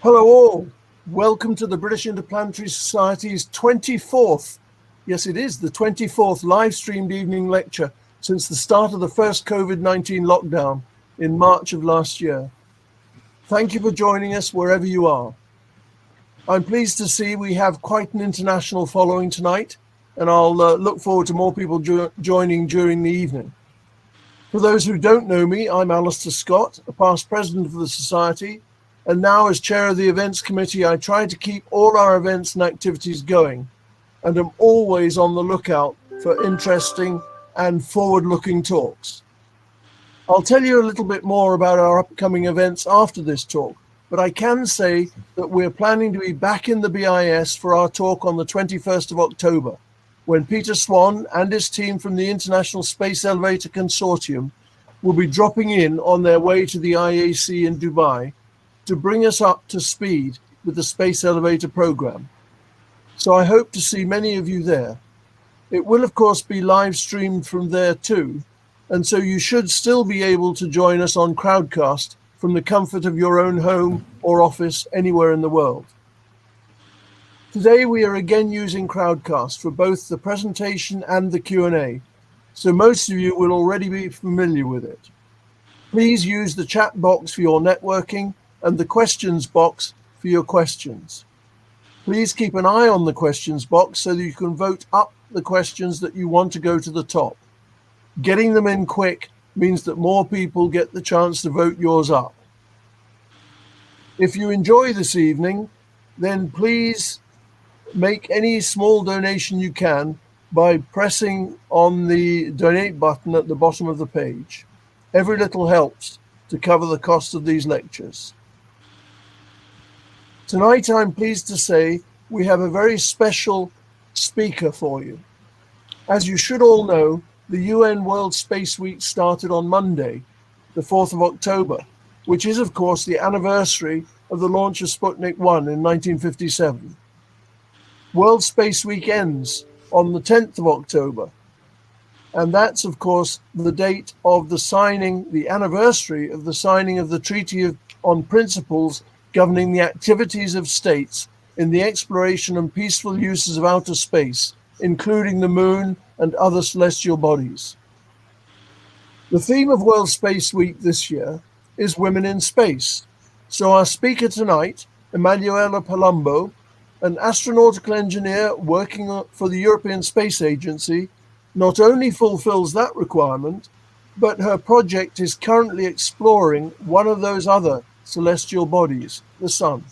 Hello all, welcome to the British Interplanetary Society's 24th, yes it is, the 24th live-streamed evening lecture since the start of the first COVID-19 lockdown in March of last year. Thank you for joining us wherever you are. I'm pleased to see we have quite an international following tonight, and I'll look forward to more people joining during the evening. For those who don't know me, I'm Alistair Scott, a past president of the Society, and now as chair of the events committee, I try to keep all our events and activities going, and am always on the lookout for interesting and forward-looking talks. I'll tell you a little bit more about our upcoming events after this talk, but I can say that we're planning to be back in the BIS for our talk on the 21st of October, when Peter Swan and his team from the International Space Elevator Consortium will be dropping in on their way to the IAC in Dubai to bring us up to speed with the Space Elevator program. So I hope to see many of you there. It will of course be live streamed from there too, and so you should still be able to join us on Crowdcast from the comfort of your own home or office anywhere in the world. Today we are again using Crowdcast for both the presentation and the Q&A, so most of you will already be familiar with it. Please use the chat box for your networking and the questions box for your questions. Please keep an eye on the questions box so that you can vote up the questions that you want to go to the top. Getting them in quick means that more people get the chance to vote yours up. If you enjoy this evening, then please make any small donation you can by pressing on the donate button at the bottom of the page. Every little helps to cover the cost of these lectures. Tonight, I'm pleased to say we have a very special speaker for you. As you should all know, the UN World Space Week started on Monday, the 4th of October, which is, of course, the anniversary of the launch of Sputnik 1 in 1957. World Space Week ends on the 10th of October, and that's, of course, the date of the signing, the anniversary of the signing of the Treaty on Principles governing the activities of states in the exploration and peaceful uses of outer space, including the moon and other celestial bodies. The theme of World Space Week this year is Women in Space. So our speaker tonight, Emanuela Palombo, an astronautical engineer working for the European Space Agency, not only fulfills that requirement, but her project is currently exploring one of those other celestial bodies, the Sun.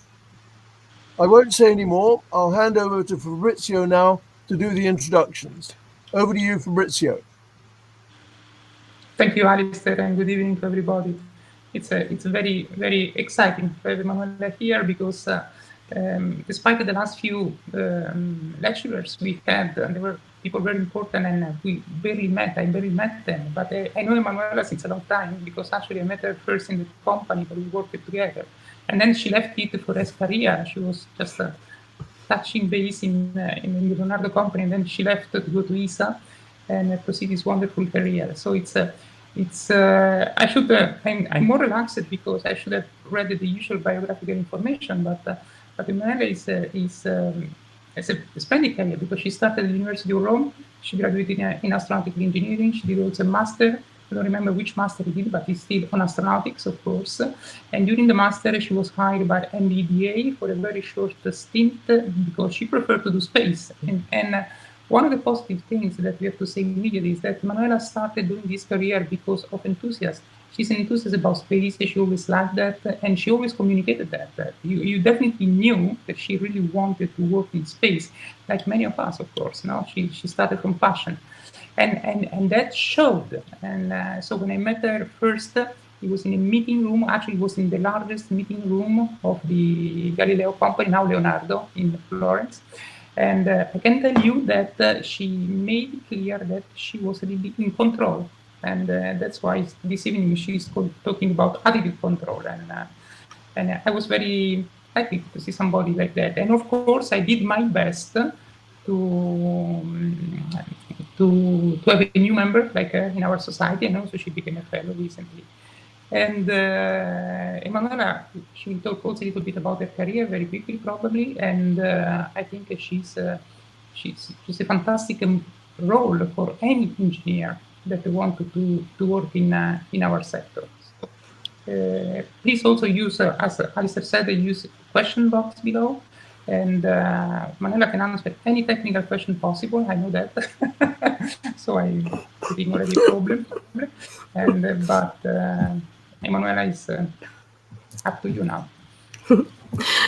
I won't say any more. I'll hand over to Fabrizio now to do the introductions. Over to you, Fabrizio. Thank you, Alistair, and good evening to everybody. It's very, very exciting to have Emanuela here because despite the last few lecturers we had, there were people very important and we barely met. I barely met them, but I know Emanuela since a long time because actually I met her first in the company, but we worked together. And then she left it for her career. She was just touching base in the Leonardo company, and then she left to go to ESA and proceed this wonderful career. So I'm more relaxed because I should have read the usual biographical information, but Emanuela is a splendid career because she started at the University of Rome. She graduated in astronautical engineering. She did also a master. I don't remember which master he did, but he's still on astronautics, of course. And during the master, she was hired by NBDA for a very short stint because she preferred to do space. And one of the positive things that we have to say immediately is that Emanuela started doing this career because of enthusiasm. She's an enthusiast about space. She always liked that, and she always communicated that. You definitely knew that she really wanted to work in space, like many of us, of course. No, she started from passion, and that showed. And so when I met her first, it was in a meeting room. Actually, it was in the largest meeting room of the Galileo company, now Leonardo, in Florence. And I can tell you that she made it clear that she was really in control. And that's why this evening she's talking about attitude control. And I was very happy to see somebody like that. And of course, I did my best to have a new member like her in our society. And also she became a fellow recently. And Emanuela, she will talk also a little bit about her career very quickly, probably. And I think she's a fantastic role for any engineer that wanted to work in our sector. Please also use, as Alistair said, use question box below. And Manuela can answer any technical question possible. I know that, so I'm putting already a problem. And but Emanuela is up to you now.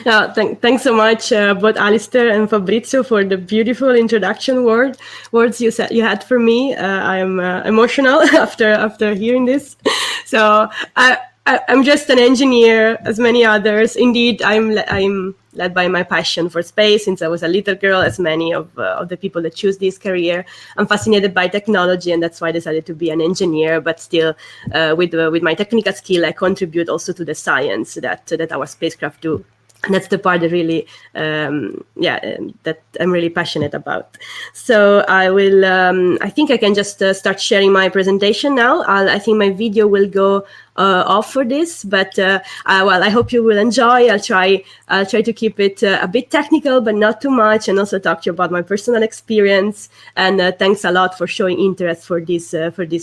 Yeah, thanks so much, both Alistair and Fabrizio, for the beautiful introduction words you had for me. I'm emotional after hearing this. So I'm just an engineer, as many others. Indeed, I'm led by my passion for space since I was a little girl, as many of the people that choose this career. I'm fascinated by technology, and that's why I decided to be an engineer. But still, with my technical skill, I contribute also to the science that our spacecraft do. And that's the part that really, that I'm really passionate about. So I will, I think I can just start sharing my presentation now. I think my video will go off for this, but well, I hope you will enjoy. I'll try to keep it a bit technical, but not too much, and also talk to you about my personal experience. And thanks a lot for showing interest for this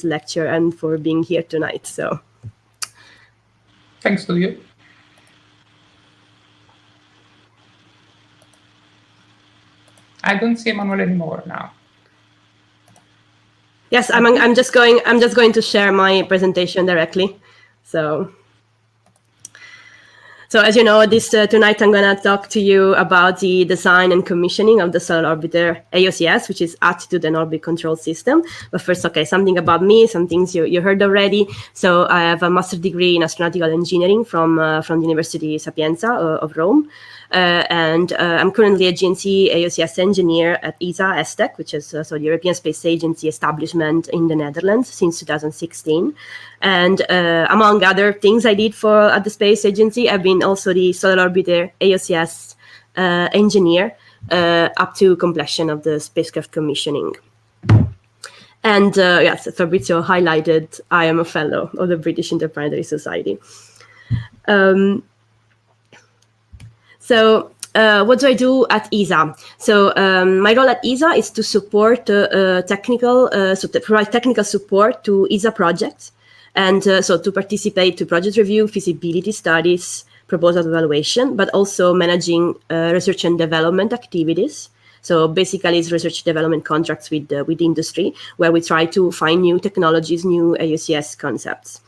lecture and for being here tonight. So, thanks to you. I don't see Emanuela anymore now. Yes, I'm just going to share my presentation directly. So as you know, tonight I'm going to talk to you about the design and commissioning of the Solar Orbiter AOCS, which is Attitude and Orbit Control System. But first, okay, something about me, some things you heard already. So I have a master's degree in astronautical engineering from the University Sapienza of Rome. And I'm currently a GNC AOCS engineer at ESA ESTEC, which is the European Space Agency establishment in the Netherlands since 2016. And among other things I did at the Space Agency, I've been also the Solar Orbiter AOCS engineer up to completion of the spacecraft commissioning. And yes, Fabrizio highlighted, I am a fellow of the British Interplanetary Society. So what do I do at ESA? So my role at ESA is to support to provide technical support to ESA projects, and so to participate to project review, feasibility studies, proposal evaluation, but also managing research and development activities. So basically, it's research development contracts with industry, where we try to find new technologies, new AOCS concepts.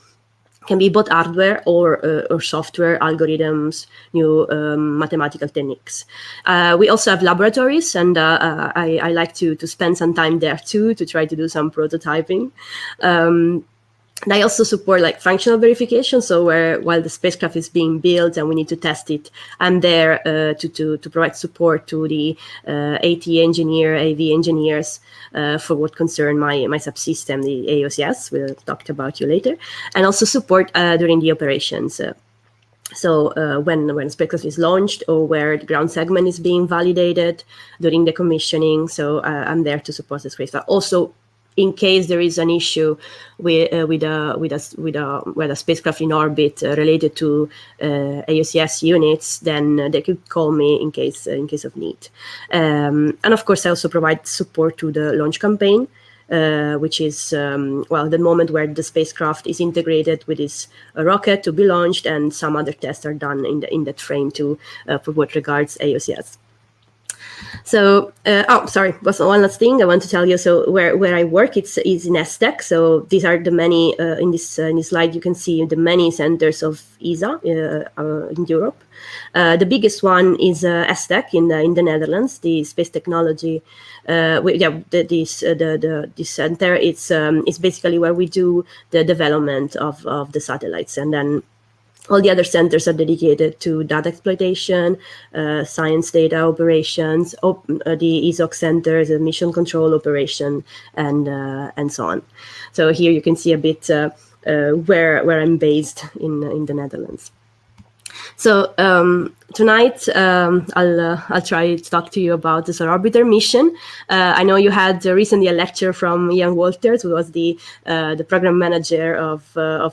Can be both hardware or software algorithms, new mathematical techniques. We also have laboratories, and I like to spend some time there too to try to do some prototyping. And I also support like functional verification. So while the spacecraft is being built and we need to test it, I'm there to provide support to the AT engineer, AV engineers for what concern my subsystem, the AOCS. We'll talk about you later, and also support during the operations. So when a spacecraft is launched or where the ground segment is being validated during the commissioning. So I'm there to support the spacecraft. Also, in case there is an issue with the spacecraft in orbit related to AOCS units, then they could call me in case of need. And of course, I also provide support to the launch campaign, which is the moment where the spacecraft is integrated with its rocket to be launched, and some other tests are done in that frame too for what regards AOCS. So, sorry, was one last thing I want to tell you. So where I work, is in ESTEC. So these are the many, in this slide, you can see the many centers of ESA in Europe. The biggest one is ESTEC in the Netherlands, the space technology. This center, it's basically where we do the development of the satellites, and then all the other centers are dedicated to data exploitation, science data operations, the ESOC centers, the mission control operation, and so on. So here you can see a bit where I'm based in the Netherlands. So tonight, I'll try to talk to you about the Solar Orbiter mission. I know you had recently a lecture from Ian Walters, who was the program manager of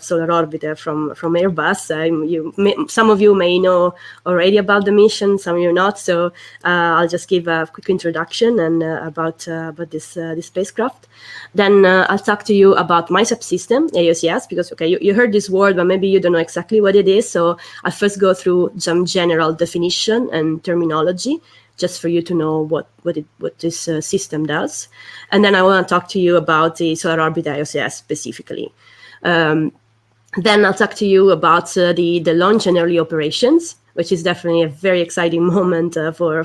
Solar Orbiter from Airbus. Some of you may know already about the mission, some of you not. So I'll just give a quick introduction and about this spacecraft. Then I'll talk to you about my subsystem, AOCS, because you heard this word, but maybe you don't know exactly what it is. So I'll first go through some general definition and terminology, just for you to know what this system does. And then I want to talk to you about the Solar Orbiter AOCS specifically. Then I'll talk to you about the launch and early operations, which is definitely a very exciting moment for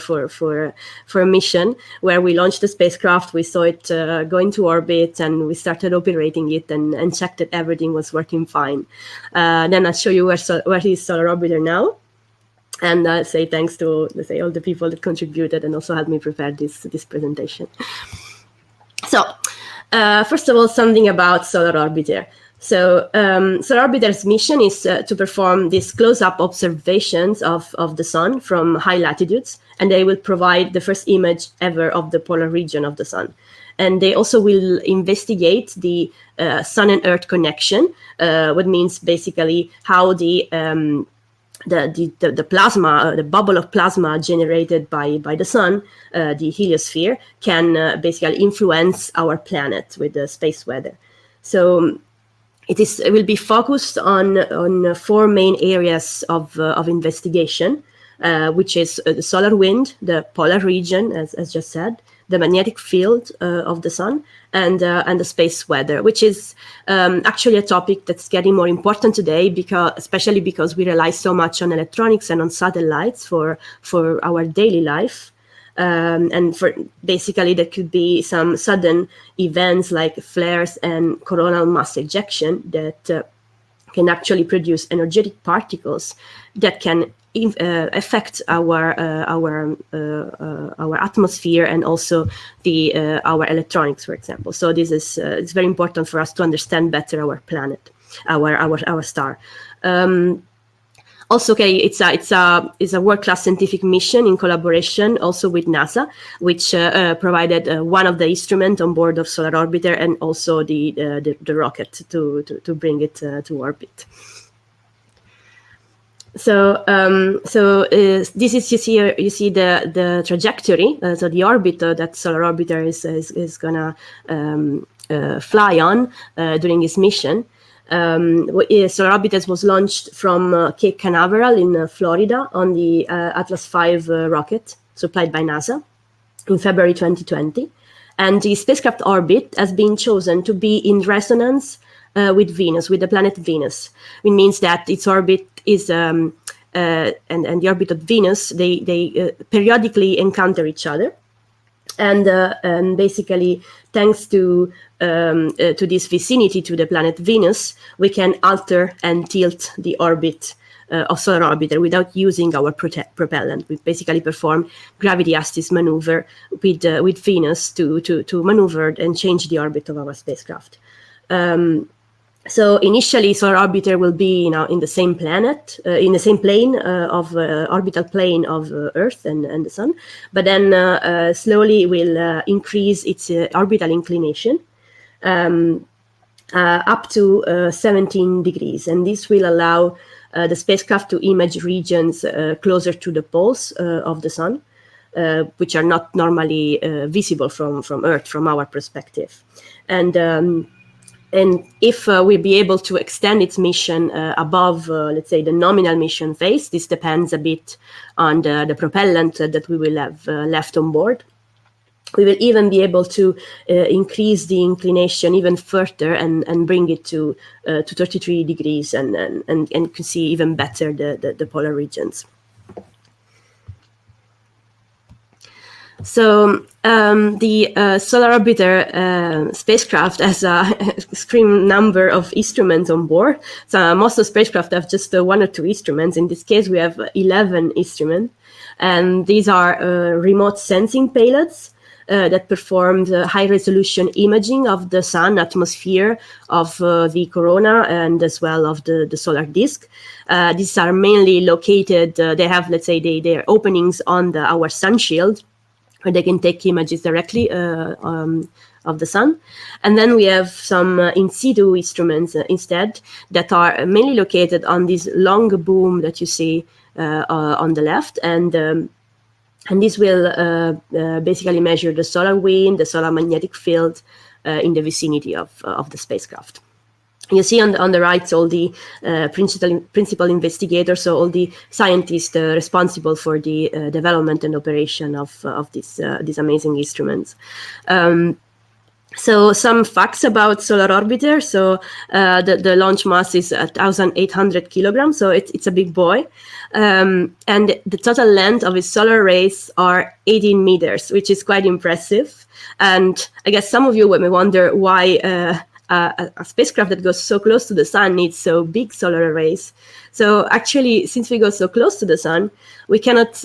a mission where we launched the spacecraft, we saw it go into orbit, and we started operating it and checked that everything was working fine. Then I'll show you where is Solar Orbiter now. And say thanks to, let's say, all the people that contributed and also helped me prepare this presentation. So, first of all, something about Solar Orbiter. So, Solar Orbiter's mission is to perform these close-up observations of the sun from high latitudes, and they will provide the first image ever of the polar region of the sun. And they also will investigate the sun and Earth connection, what means basically how the plasma, the bubble of plasma generated by the sun, the heliosphere, can basically influence our planet with the space weather. So it will be focused on 4 main areas of investigation, which is the solar wind, the polar region, as just said, the magnetic field of the sun, and the space weather, which is actually a topic that's getting more important today, especially because we rely so much on electronics and on satellites for our daily life. And for basically there could be some sudden events like flares and coronal mass ejection that can actually produce energetic particles that can affect our atmosphere and also our electronics, for example. So this is it's very important for us to understand better our planet, our star. Also, it's a world-class scientific mission in collaboration also with NASA, which provided one of the instruments on board of Solar Orbiter and also the rocket to bring it to orbit. So this is you see the trajectory. So the orbit that Solar Orbiter is gonna fly on during its mission. Solar Orbiter was launched from Cape Canaveral in Florida on the Atlas V rocket supplied by NASA in February 2020. And the spacecraft orbit has been chosen to be in resonance with Venus, with the planet Venus. It means that its orbit is, and the orbit of Venus, they periodically encounter each other. And basically, thanks to this vicinity to the planet Venus, we can alter and tilt the orbit of Solar Orbiter without using our propellant. We basically perform gravity assist maneuver with Venus to maneuver and change the orbit of our spacecraft. So initially, Solar Orbiter will be in the same planet, in the same plane of orbital plane of Earth and the Sun, but then slowly will increase its orbital inclination up to 17 degrees, and this will allow the spacecraft to image regions closer to the poles of the Sun, which are not normally visible from Earth, from our perspective, and if we'll be able to extend its mission above, let's say, the nominal mission phase, this depends a bit on the propellant that we will have left on board. We will even be able to increase the inclination even further and bring it to 33 degrees and can see even better the polar regions. So the Solar Orbiter spacecraft has a extreme number of instruments on board. So most of the spacecraft have just 1 or 2 instruments. In this case, we have 11 instruments. And these are remote sensing payloads that performed high-resolution imaging of the sun atmosphere, of the corona, and as well of the solar disk. These are mainly located, they have, let's say, their openings on our sun shield, where they can take images directly of the sun. And then we have some in situ instruments instead that are mainly located on this long boom that you see on the left. And this will basically measure the solar wind, the solar magnetic field in the vicinity of the spacecraft. You see on the right all the principal investigators, so all the scientists responsible for the development and operation of these amazing instruments. So some facts about Solar Orbiter. So the launch mass is 1,800 kilograms, so it's a big boy. And the total length of its solar arrays are 18 meters, which is quite impressive. And I guess some of you may wonder why a spacecraft that goes so close to the sun needs so big solar arrays. So actually, since we go so close to the sun, we cannot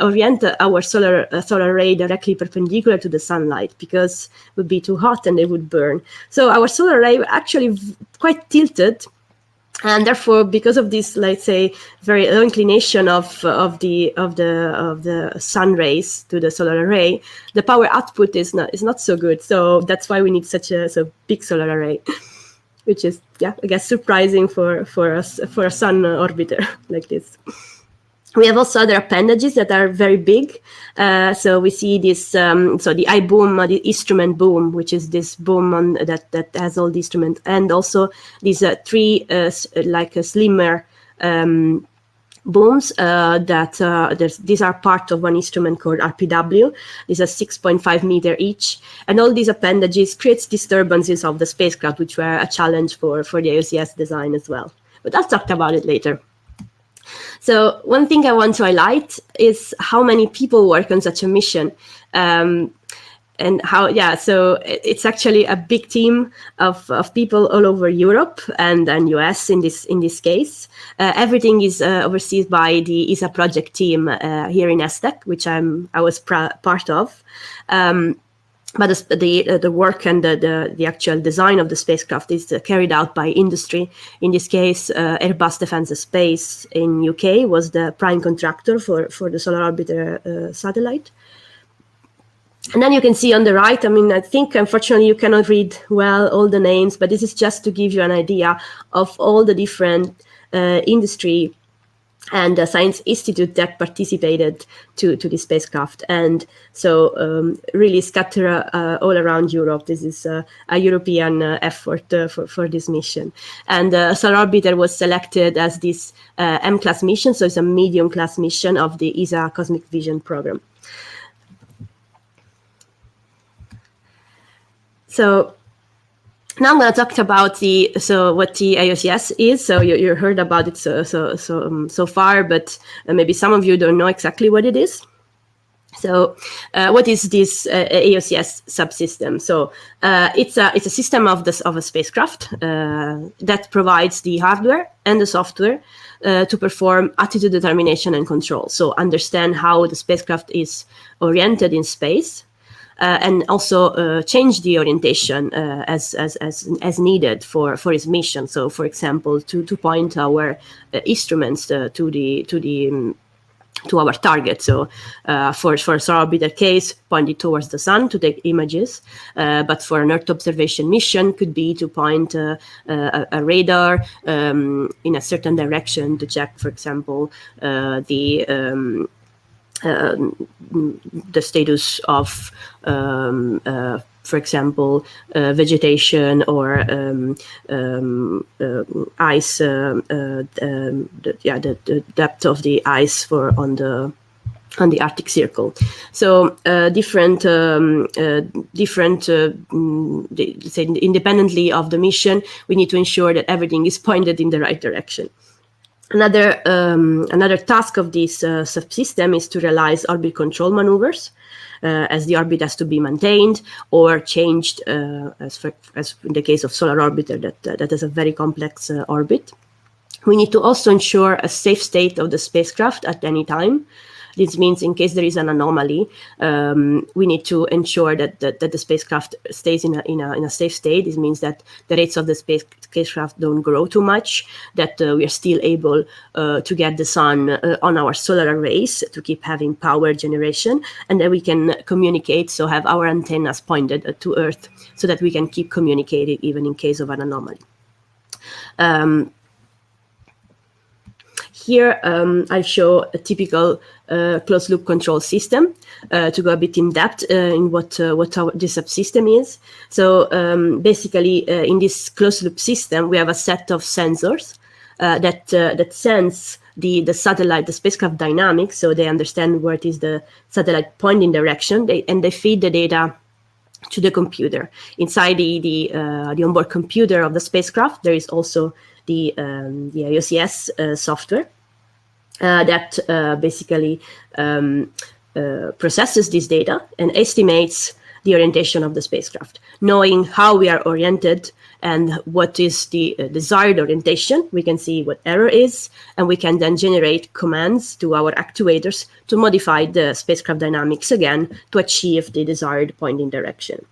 orient our solar array directly perpendicular to the sunlight, because it would be too hot and they would burn. So our solar array actually quite tilted, and therefore, because of this, let's say, very low inclination of the sun rays to the solar array, the power output is not so good. So that's why we need such a big solar array, which is, I guess, surprising for a sun orbiter like this. We have also other appendages that are very big. So we see this, so the eye boom, the instrument boom, which is this boom that has all the instruments, and also these three like slimmer booms these are part of one instrument called RPW. These are 6.5 meters each, and all these appendages creates disturbances of the spacecraft, which were a challenge for the AOCS design as well. But I'll talk about it later. So one thing I want to highlight is how many people work on such a mission. And how, so it's actually a big team of people all over Europe and US in this case. Everything is overseen by the ESA project team here in ESTEC, which I was part of. But the work and the actual design of the spacecraft is carried out by industry. In this case, Airbus Defence and Space in UK was the prime contractor for the Solar Orbiter satellite. And then you can see on the right, I think unfortunately you cannot read well all the names, but this is just to give you an idea of all the different industry and science institute that participated to the spacecraft. And so really scattered all around Europe. This is a European effort for this mission. And Solar Orbiter was selected as this M-class mission, so it's a medium-class mission of the ESA Cosmic Vision program. So now I'm going to talk about what the AOCS is. So you heard about it so far, but maybe some of you don't know exactly what it is. So what is this AOCS subsystem? So it's a system of a spacecraft that provides the hardware and the software to perform attitude determination and control. So understand how the spacecraft is oriented in space. And also change the orientation as needed for its mission. So, for example, to point our instruments to our target. So, for Solar Orbiter case, point it towards the sun to take images. But for an Earth observation mission, could be to point a radar in a certain direction to check, for example, the status of, for example, vegetation or ice, the depth of the ice on the Arctic Circle. So say independently of the mission, we need to ensure that everything is pointed in the right direction. Another task of this subsystem is to realize orbit control maneuvers, as the orbit has to be maintained or changed, as in the case of Solar Orbiter that has a very complex orbit. We need to also ensure a safe state of the spacecraft at any time. This means in case there is an anomaly, we need to ensure that the spacecraft stays in a safe state. This means that the rates of the spacecraft don't grow too much, that we are still able to get the sun on our solar arrays to keep having power generation, and that we can communicate, so have our antennas pointed to Earth so that we can keep communicating even in case of an anomaly. Here I show a typical closed-loop control system to go a bit in depth in what this subsystem is. So basically, in this closed-loop system, we have a set of sensors that sense the satellite, the spacecraft dynamics, so they understand where it is the satellite pointing direction, and they feed the data to the computer. Inside the onboard computer of the spacecraft, there is also the AOCS software that basically processes this data and estimates the orientation of the spacecraft. Knowing how we are oriented and what is the desired orientation, we can see what error is, and we can then generate commands to our actuators to modify the spacecraft dynamics again to achieve the desired pointing direction.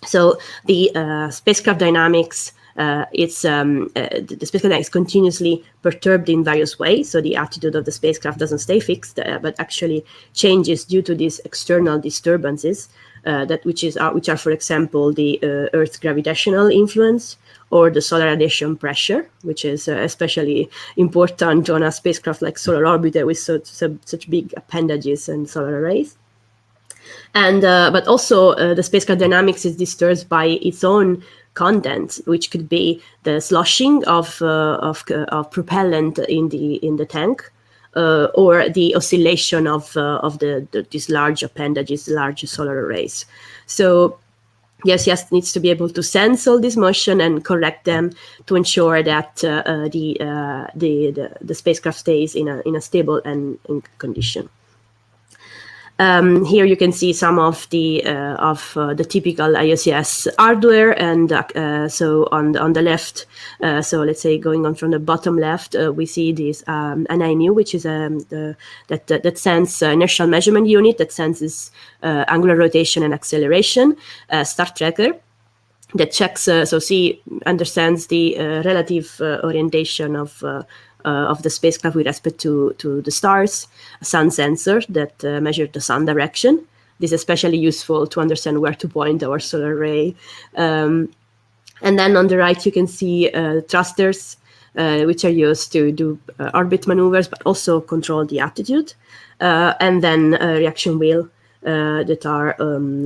So the spacecraft dynamics, the spacecraft dynamics continuously perturbed in various ways. So the attitude of the spacecraft doesn't stay fixed, but actually changes due to these external disturbances, which are, for example, the Earth's gravitational influence or the solar radiation pressure, which is especially important on a spacecraft like Solar Orbiter with such big appendages and solar arrays. And but also the spacecraft dynamics is disturbed by its own content, which could be the sloshing of propellant in the tank, or the oscillation of these large appendages, large solar arrays. So the AOCS needs to be able to sense all this motion and correct them to ensure that the spacecraft stays in a stable and condition. Here you can see some of the typical AOCS hardware, and so on the left, so let's say going on from the bottom left, we see this an IMU, which is that sense inertial measurement unit that senses angular rotation and acceleration, star tracker that checks, understands the relative orientation of the spacecraft with respect to the stars, a sun sensor that measures the sun direction. This is especially useful to understand where to point our solar array. And then on the right, you can see thrusters, which are used to do orbit maneuvers, but also control the attitude. And then reaction wheel that are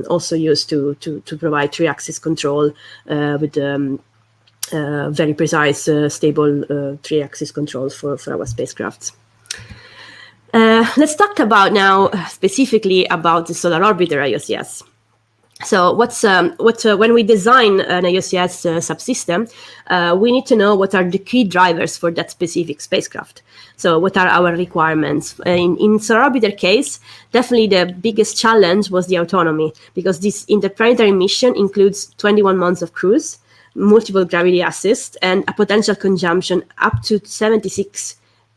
also used to provide 3-axis control with very precise, stable 3-axis controls for our spacecrafts. Let's talk about now specifically about the Solar Orbiter AOCS. So when we design an AOCS subsystem, we need to know what are the key drivers for that specific spacecraft. So what are our requirements? In Solar Orbiter case, definitely the biggest challenge was the autonomy, because this interplanetary mission includes 21 months of cruise, multiple gravity assist, and a potential conjunction up to 76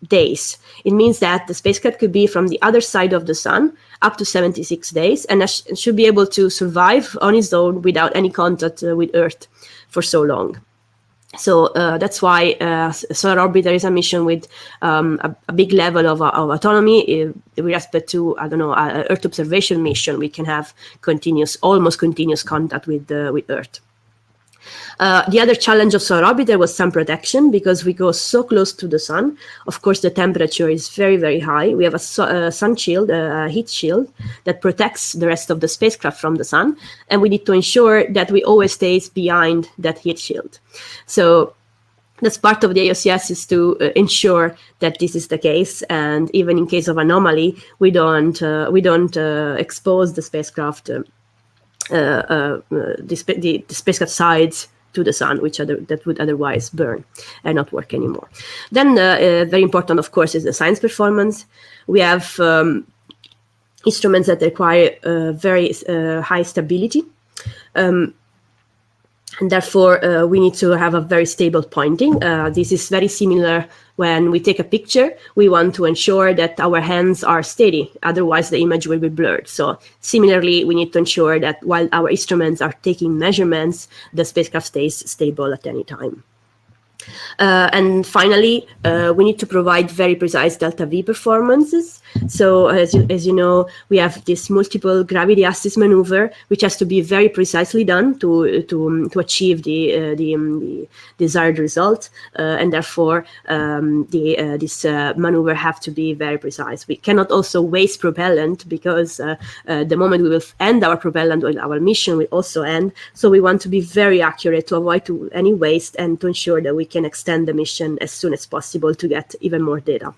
days. It means that the spacecraft could be from the other side of the sun up to 76 days and should be able to survive on its own without any contact with Earth for so long. So that's why Solar Orbiter is a mission with a big level of autonomy with respect to, Earth observation mission. We can have almost continuous contact with Earth. The other challenge of Solar Orbiter was sun protection, because we go so close to the sun. Of course, the temperature is very, very high. We have a sun shield, a heat shield that protects the rest of the spacecraft from the sun, and we need to ensure that we always stay behind that heat shield. So that's part of the AOCS, is to ensure that this is the case, and even in case of anomaly, we don't expose the spacecraft, the spacecraft sides to the sun, that would otherwise burn and not work anymore. Then very important, of course, is the science performance. We have instruments that require very high stability. And therefore, we need to have a very stable pointing. This is very similar when we take a picture. We want to ensure that our hands are steady, otherwise the image will be blurred. So similarly, we need to ensure that while our instruments are taking measurements, the spacecraft stays stable at any time. And finally, we need to provide very precise delta V performances. So as you know, we have this multiple gravity assist maneuver, which has to be very precisely done to achieve the desired result, and therefore this maneuver have to be very precise. We cannot also waste propellant, because the moment we will end our propellant, our mission will also end. So we want to be very accurate to avoid any waste and to ensure that we can extend the mission as soon as possible to get even more data.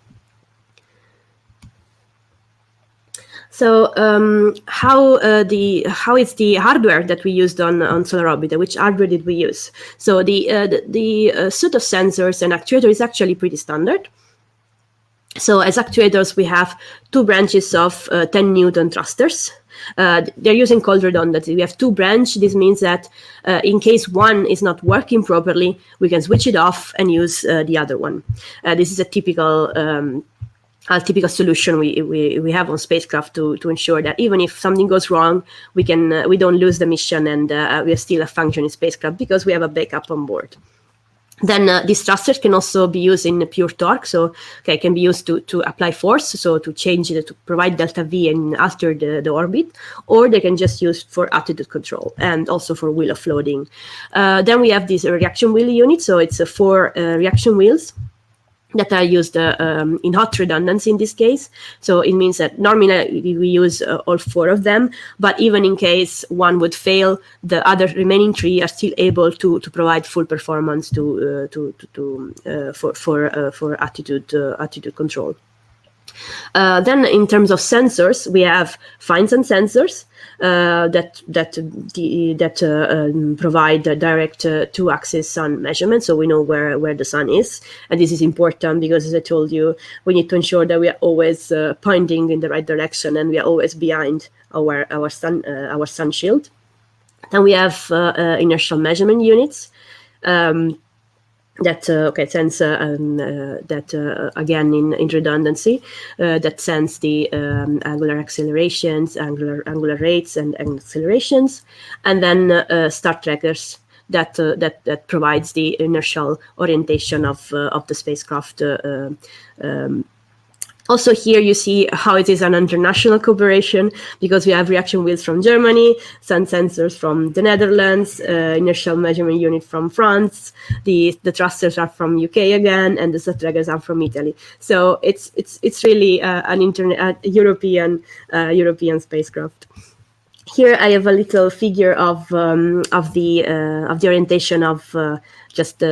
So how is the hardware that we used on Solar Orbiter? Which hardware did we use? So the suite of sensors and actuators is actually pretty standard. So as actuators, we have 2 branches of 10 Newton thrusters. They're using cold redundancy. We have 2 branches. This means that in case one is not working properly, we can switch it off and use the other one. This is a typical solution we have on spacecraft to ensure that even if something goes wrong, we don't lose the mission, and we are still a functioning spacecraft because we have a backup on board. Then these thrusters can also be used in pure torque, so it can be used to apply force, so to change it, to provide delta V and alter the orbit, or they can just use for attitude control and also for wheel offloading. Then we have this reaction wheel unit, so it's 4 reaction wheels that are used in hot redundancy in this case. So it means that normally we use all 4 of them, but even in case one would fail, the other remaining 3 are still able to provide full performance for attitude control. Then in terms of sensors, we have fine-sun sensors that provide direct 2-axis sun measurement, so we know where the sun is. And this is important because, as I told you, we need to ensure that we are always pointing in the right direction and we are always behind our sun shield. Then we have inertial measurement units. That sense that again in redundancy that sense the angular accelerations, angular rates, and accelerations, and then star trackers that provides the inertial orientation of the spacecraft. Also here you see how it is an international cooperation, because we have reaction wheels from Germany, sun sensors from the Netherlands, inertial measurement unit from France, the thrusters are from UK again, and the star trackers are from Italy. So it's really an European spacecraft. Here I have a little figure of the orientation of just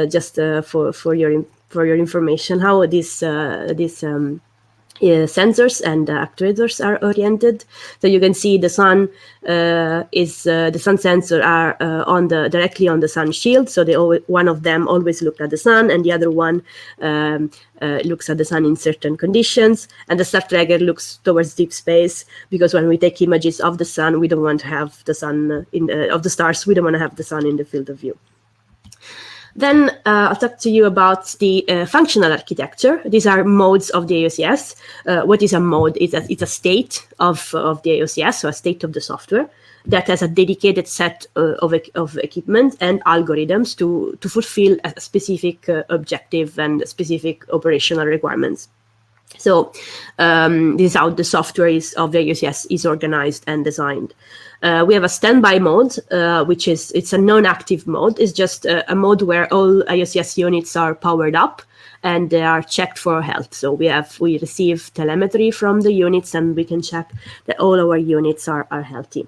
for your information, how these sensors and actuators are oriented. So you can see the sun the sun sensor are directly on the sun shield. So one of them always look at the sun, and the other one looks at the sun in certain conditions. And the star tracker looks towards deep space, because when we take images of the sun, we don't want to have the sun of the stars. We don't want to have the sun in the field of view. Then I'll talk to you about the functional architecture. These are modes of the AOCS. What is a mode? It's a state of the AOCS, so a state of the software that has a dedicated set of equipment and algorithms to fulfill a specific objective and specific operational requirements. So this is how the software of the AOCS is organized and designed. We have a standby mode, it's a non-active mode. It's just a mode where all AOCS units are powered up and they are checked for health. So we receive telemetry from the units, and we can check that all our units are healthy.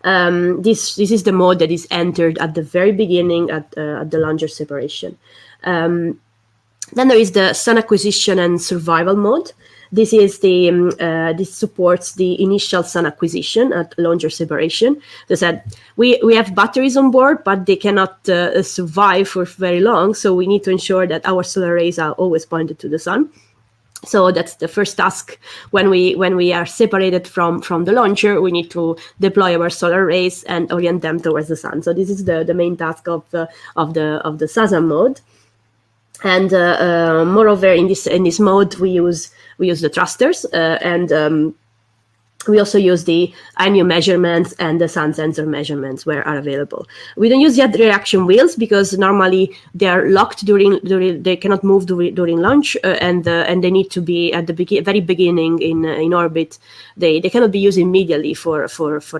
This is the mode that is entered at the very beginning at the launcher separation. Then there is the sun acquisition and survival mode. This is this supports the initial sun acquisition at launcher separation. As I said, we have batteries on board, but they cannot survive for very long. So we need to ensure that our solar rays are always pointed to the sun. So that's the first task. When we are separated from the launcher, we need to deploy our solar arrays and orient them towards the sun. So this is the main task of the SASAN mode. And moreover, in this mode, we use the thrusters and we also use the IMU measurements and the sun sensor measurements where are available. We don't use yet the reaction wheels because normally they are locked during they cannot move during launch and they need to be at the very beginning in orbit. They cannot be used immediately for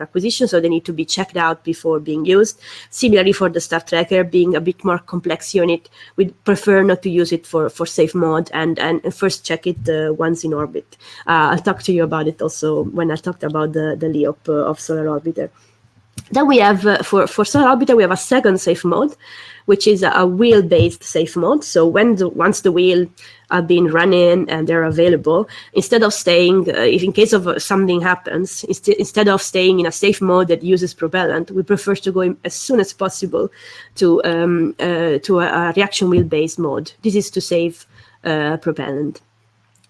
acquisition, so they need to be checked out before being used. Similarly for the Star Tracker, being a bit more complex unit, we prefer not to use it for safe mode and first check it once in orbit. I'll talk to you about it also when I talked about the Leop of Solar Orbiter. Then we have, for Solar Orbiter, we have a second safe mode, which is a wheel-based safe mode. So once the wheel are being running and they're available, instead of staying, if in case of something happens, instead of staying in a safe mode that uses propellant, we prefer to go as soon as possible to a reaction wheel-based mode. This is to save propellant.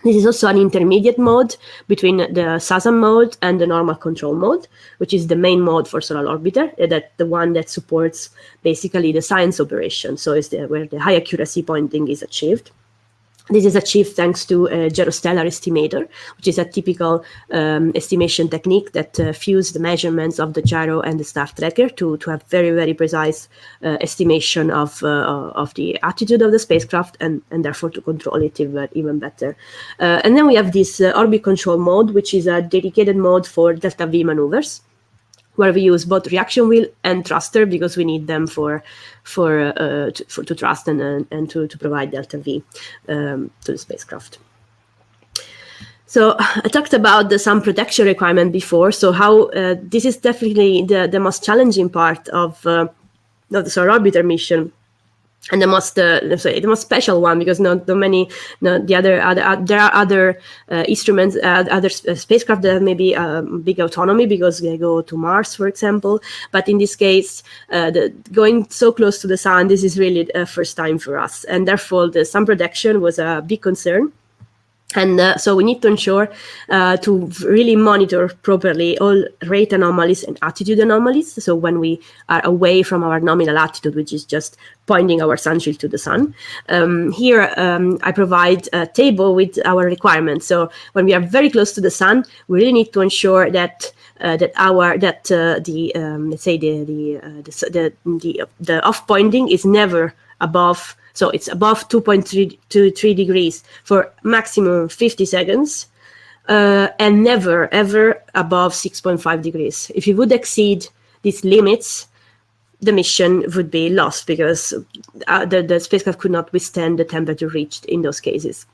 This is also an intermediate mode between the SASAN mode and the normal control mode, which is the main mode for Solar Orbiter, that the one that supports basically the science operation. So it's where the high accuracy pointing is achieved. This is achieved thanks to a gyrostellar estimator, which is a typical estimation technique that fuse the measurements of the gyro and the star tracker to have very, very precise estimation of the attitude of the spacecraft and therefore to control it even better. And then we have this orbit control mode, which is a dedicated mode for delta V maneuvers, where we use both reaction wheel and thruster because we need them to thrust and to provide delta V to the spacecraft. So I talked about the sun protection requirement before. So how this is definitely the most challenging part of the Solar Orbiter mission. And the most special one, because there are other instruments, other spacecraft that have maybe big autonomy because they go to Mars, for example. But in this case, going so close to the sun, this is really a first time for us, and therefore the sun protection was a big concern. And so we need to ensure to really monitor properly all rate anomalies and attitude anomalies. So when we are away from our nominal attitude, which is just pointing our sunshield to the sun. Here I provide a table with our requirements. So when we are very close to the sun, we really need to ensure that the off pointing is never above. So it's above 2.3 degrees for maximum 50 seconds and never, ever above 6.5 degrees. If you would exceed these limits, the mission would be lost because the spacecraft could not withstand the temperature reached in those cases.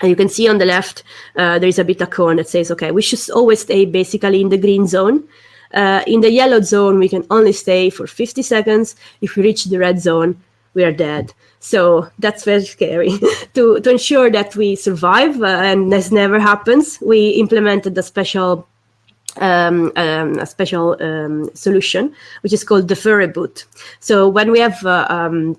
And you can see on the left, there is a beta cone that says, okay, we should always stay basically in the green zone. In the yellow zone, we can only stay for 50 seconds. If we reach the red zone, we are dead. So that's very scary. To ensure that we survive, and this never happens, we implemented a special solution, which is called defer reboot. So when we have a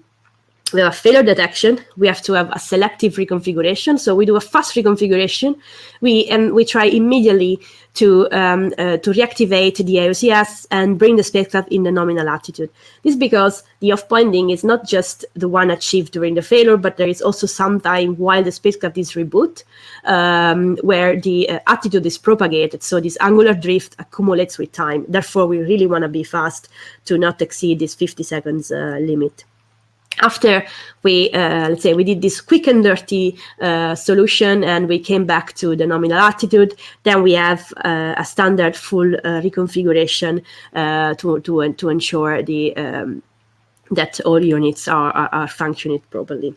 failure detection, we have to have a selective reconfiguration. So we do a fast reconfiguration. We try immediately to reactivate the AOCS and bring the spacecraft in the nominal attitude. This is because the off-pointing is not just the one achieved during the failure, but there is also some time while the spacecraft is reboot, where the attitude is propagated. So this angular drift accumulates with time. Therefore, we really want to be fast to not exceed this 50 seconds limit. After we, let's say, we did this quick and dirty solution and we came back to the nominal attitude, then we have a standard full reconfiguration to ensure that all units are functioning properly.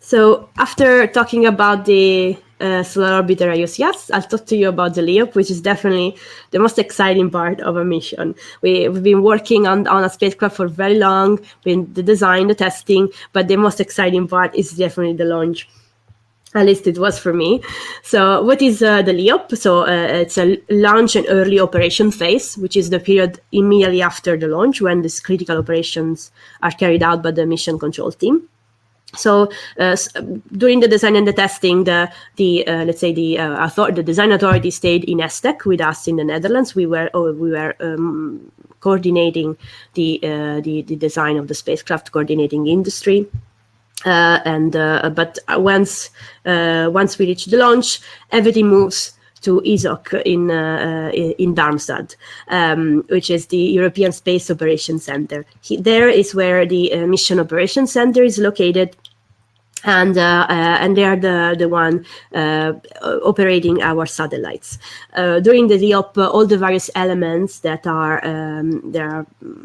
So after talking about the Solar Orbiter AOCS, I'll talk to you about the Leop, which is definitely the most exciting part of our mission. We've been working on a spacecraft for very long, the design, the testing, but the most exciting part is definitely the launch. At least it was for me. So what is the Leop? So it's a launch and early operation phase, which is the period immediately after the launch when these critical operations are carried out by the mission control team. So during the design and the testing, the design authority stayed in ESTEC with us in the Netherlands. We were coordinating the design of the spacecraft, coordinating industry. But once we reach the launch, everything moves to ESOC in Darmstadt, which is the European Space Operations Center. There is where the Mission Operations Center is located, and they are the one operating our satellites. During the Leop, all the various elements that are of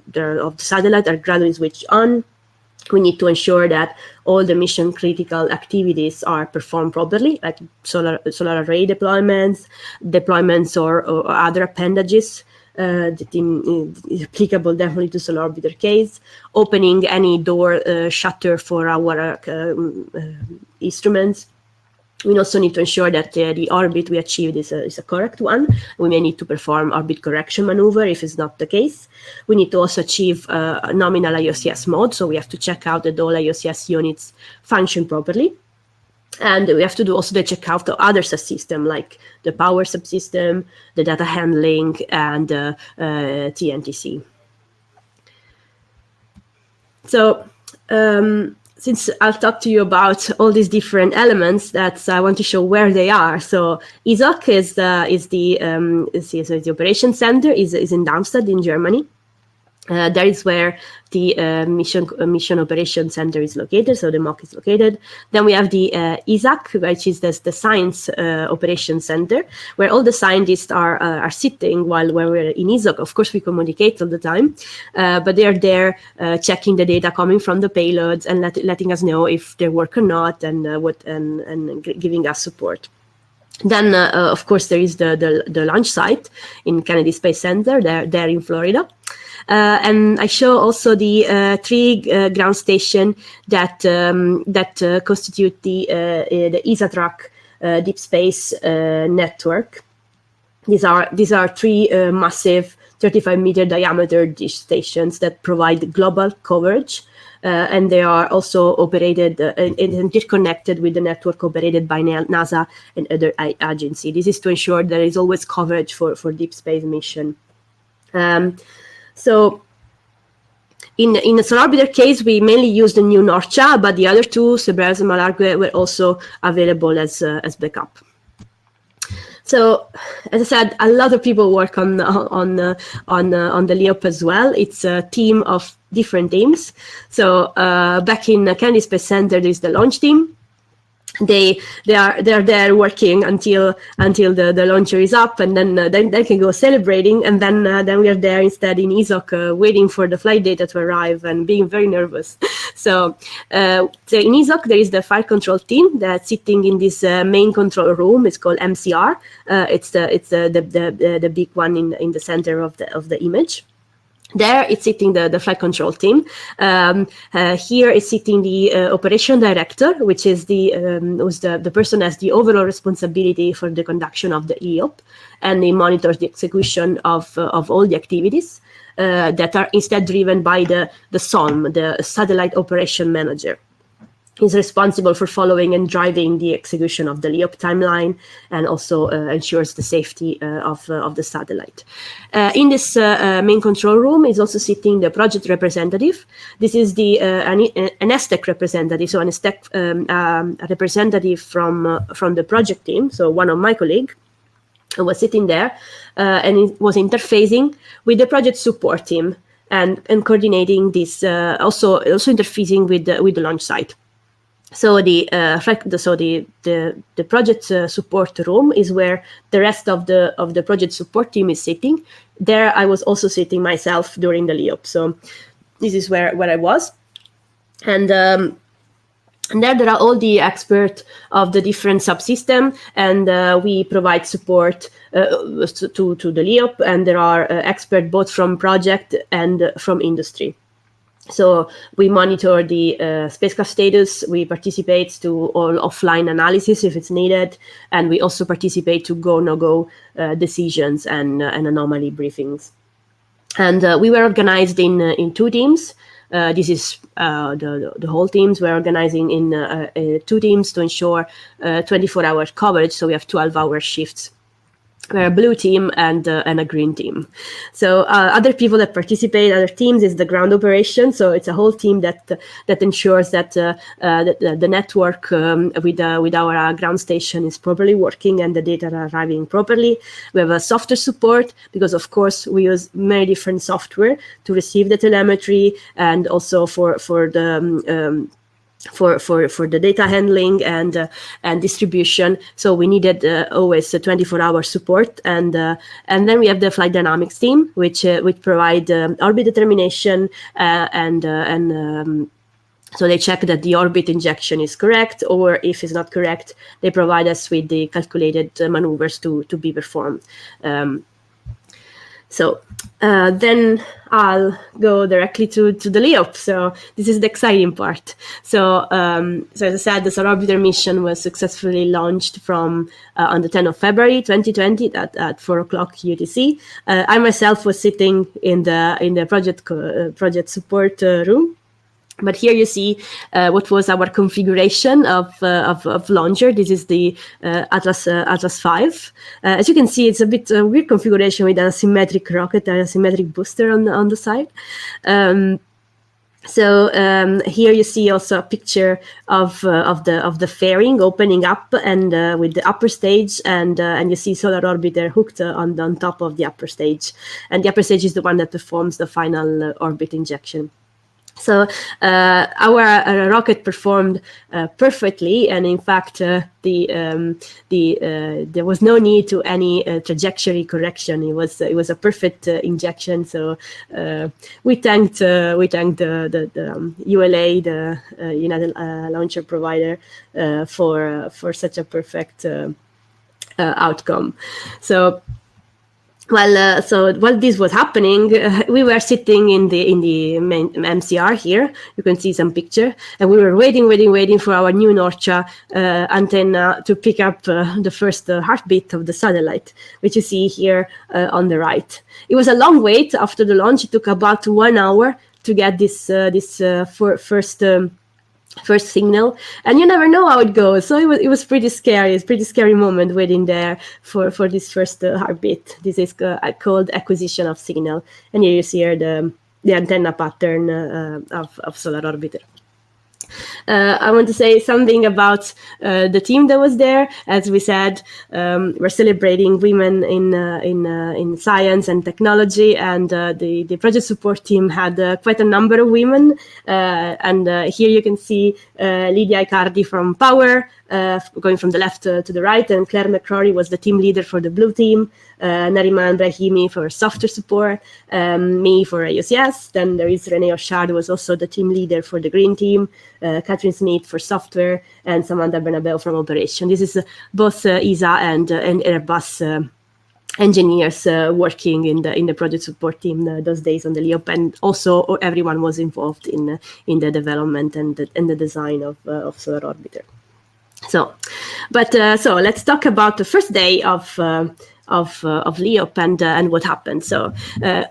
the satellite are gradually switched on. We need to ensure that all the mission critical activities are performed properly, like solar array deployments or other appendages that is applicable definitely to Solar Orbiter case, opening any door shutter for our instruments. We also need to ensure that the orbit we achieved is a correct one. We may need to perform orbit correction maneuver if it's not the case. We need to also achieve a nominal AOCS mode, so we have to check out that all AOCS units function properly. And we have to do also the checkout of other subsystems like the power subsystem, the data handling, and TNTC. So, since I'll talk to you about all these different elements, that I want to show where they are. So ESOC is the operation center is in Darmstadt in Germany. That is where the mission operation center is located, so the MOC is located. Then we have the ESAC, which is the science operation center, where all the scientists are sitting while we're in ESOC. Of course, we communicate all the time, but they are there checking the data coming from the payloads and letting us know if they work or not, and giving us support. Then, of course, there is the launch site in Kennedy Space Center, there in Florida. And I show also the 3 ground station that constitute the ESA track deep space network. These are 3 massive 35-meter diameter dish stations that provide global coverage, and they are also operated and interconnected with the network operated by NASA and other agencies. This is to ensure there is always coverage for deep space mission. So in the Solar Orbiter case, we mainly use the new NORCHA, but the other 2, Cerberus and Malargue, were also available as backup. So, as I said, a lot of people work on the Leop as well. It's a team of different teams. So back in Kennedy Space Center, there's the launch team. They are there working until the launcher is up, and then they can go celebrating, and then we are there instead in ESOC waiting for the flight data to arrive and being very nervous. So in ESOC there is the flight control team that's sitting in this main control room. It's called MCR. It's the big one in the center of the image. There, it's sitting the flight control team. Here is sitting the operation director, which is who's the person has the overall responsibility for the conduction of the Leop, and he monitors the execution of all the activities that are instead driven by the SOM, the Satellite Operation Manager. He's responsible for following and driving the execution of the Leop timeline, and also ensures the safety of the satellite. In this main control room is also sitting the project representative. This is an ESTEC representative, so an ESTEC a representative from the project team. So one of my colleagues was sitting there, and it was interfacing with the project support team and coordinating this, also interfacing with the launch site. So the project support room is where the rest of the project support team is sitting. There, I was also sitting myself during the Leop. So this is where I was, and there are all the experts of the different subsystem, and we provide support to the Leop, and there are experts both from project and from industry. So we monitor the spacecraft status, we participate to all offline analysis if it's needed, and we also participate to go, no-go decisions and anomaly briefings. And we were organized in 2 teams. this is the whole teams. We're organizing in 2 teams to ensure 24-hour coverage. So we have 12-hour shifts. We're a blue team and a green team. So other people that participate, other teams, is the ground operation. So it's a whole team that ensures that the network with our ground station is properly working and the data are arriving properly. We have a software support because, of course, we use many different software to receive the telemetry and also for the data handling and distribution. So we needed always a 24-hour support, and then we have the flight dynamics team, which provide orbit determination so they check that the orbit injection is correct, or if it's not correct, they provide us with the calculated maneuvers to be performed. So then I'll go directly to the Leop. So this is the exciting part. So as I said, the Solar Orbiter mission was successfully launched from on the 10th of February 2020 at 4 o'clock UTC. I myself was sitting in the project support room. But here you see what was our configuration of launcher. This is the Atlas 5. As you can see, it's a bit weird configuration with an asymmetric rocket and asymmetric booster on the side. So here you see also a picture of the fairing opening up and with the upper stage, and you see Solar Orbiter hooked on top of the upper stage, and the upper stage is the one that performs the final orbit injection. So our rocket performed perfectly, and in fact, there was no need to any trajectory correction. It was a perfect injection. So we thanked the ULA, the United Launcher Provider, for such a perfect outcome. So. While this was happening, we were sitting in the main MCR here. You can see some picture, and we were waiting for our new NORCHA antenna to pick up the first heartbeat of the satellite, which you see here on the right. It was a long wait after the launch. It took about 1 hour to get this first signal, and you never know how it goes. So it was pretty scary. It's a pretty scary moment waiting there for this first heartbeat. This is called acquisition of signal, and here you see here the antenna pattern of Solar Orbiter. I want to say something about the team that was there. As we said, we're celebrating women in science and technology, and the project support team had quite a number of women. And here you can see Lydia Icardi from Power, going from the left to the right, and Claire McCrory was the team leader for the blue team, Nariman Brahimi for software support, me for AOCS. Then there is Renee Oshard, who was also the team leader for the green team, Catherine Smith for software, and Samantha Bernabeu from operation. This is both ESA and Airbus engineers working in the project support team those days on the Leop, and also everyone was involved in the development and the design of Solar Orbiter. So let's talk about the first day of Leop and what happened. So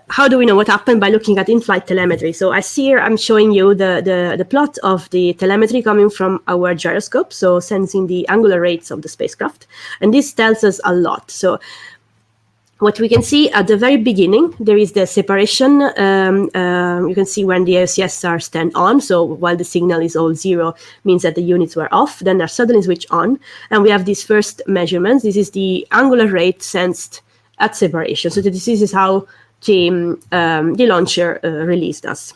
how do we know what happened? By looking at in-flight telemetry. So as here, I'm showing you the plot of the telemetry coming from our gyroscope, so sensing the angular rates of the spacecraft, and this tells us a lot. So what we can see at the very beginning, there is the separation. You can see when the AOCS are stand on. So while the signal is all 0, means that the units were off. Then they're suddenly switched on, and we have these first measurements. This is the angular rate sensed at separation. So this is how the launcher released us.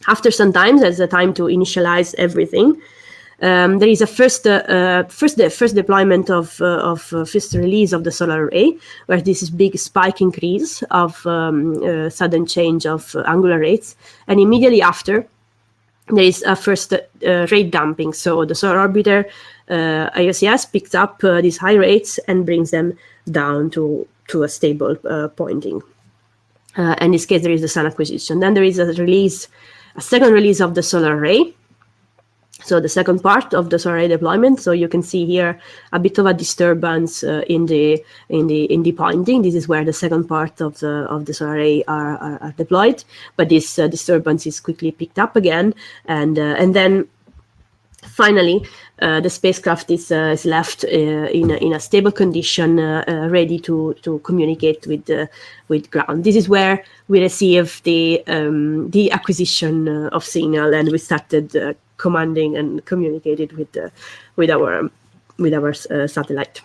After some time, there's a time to initialize everything. There is a first deployment of first release of the solar array, where this is big spike increase of sudden change of angular rates, and immediately after there is a first rate damping. So the Solar Orbiter AOCS picks up these high rates and brings them down to a stable pointing. In this case, there is the sun acquisition. Then there is a second release of the solar array. So the second part of the solar array deployment. So you can see here a bit of a disturbance in the pointing. This is where the second part of the solar array are deployed. But this disturbance is quickly picked up again, and then finally the spacecraft is left in a stable condition, ready to communicate with ground. This is where we receive the acquisition of signal, and we started commanding and communicated with our satellite.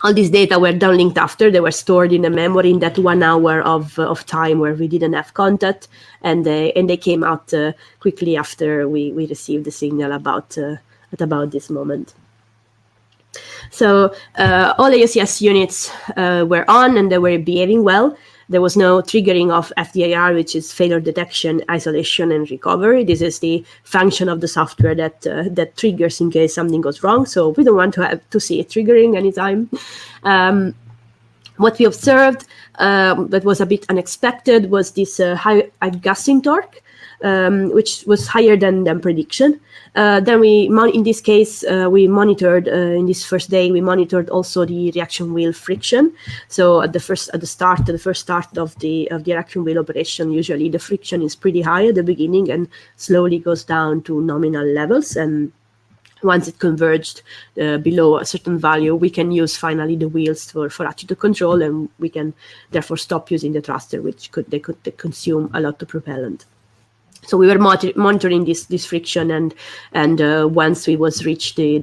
All these data were downlinked after. They were stored in a memory in that 1 hour of time where we didn't have contact, and they came out quickly after we received the signal about this moment. So all AOCS units were on, and they were behaving well. There was no triggering of FDIR, which is failure detection, isolation, and recovery. This is the function of the software that triggers in case something goes wrong. So we don't want to have to see it triggering anytime. What we observed that was a bit unexpected was this high gusting torque, which was higher than prediction. Then in this case, we monitored in this first day. We monitored also the reaction wheel friction. So at the first start of the reaction wheel operation, usually the friction is pretty high at the beginning and slowly goes down to nominal levels. And once it converged below a certain value, we can use finally the wheels for actuator control, and we can therefore stop using the thruster, which could consume a lot of propellant. So we were monitoring this friction, and once we was reached the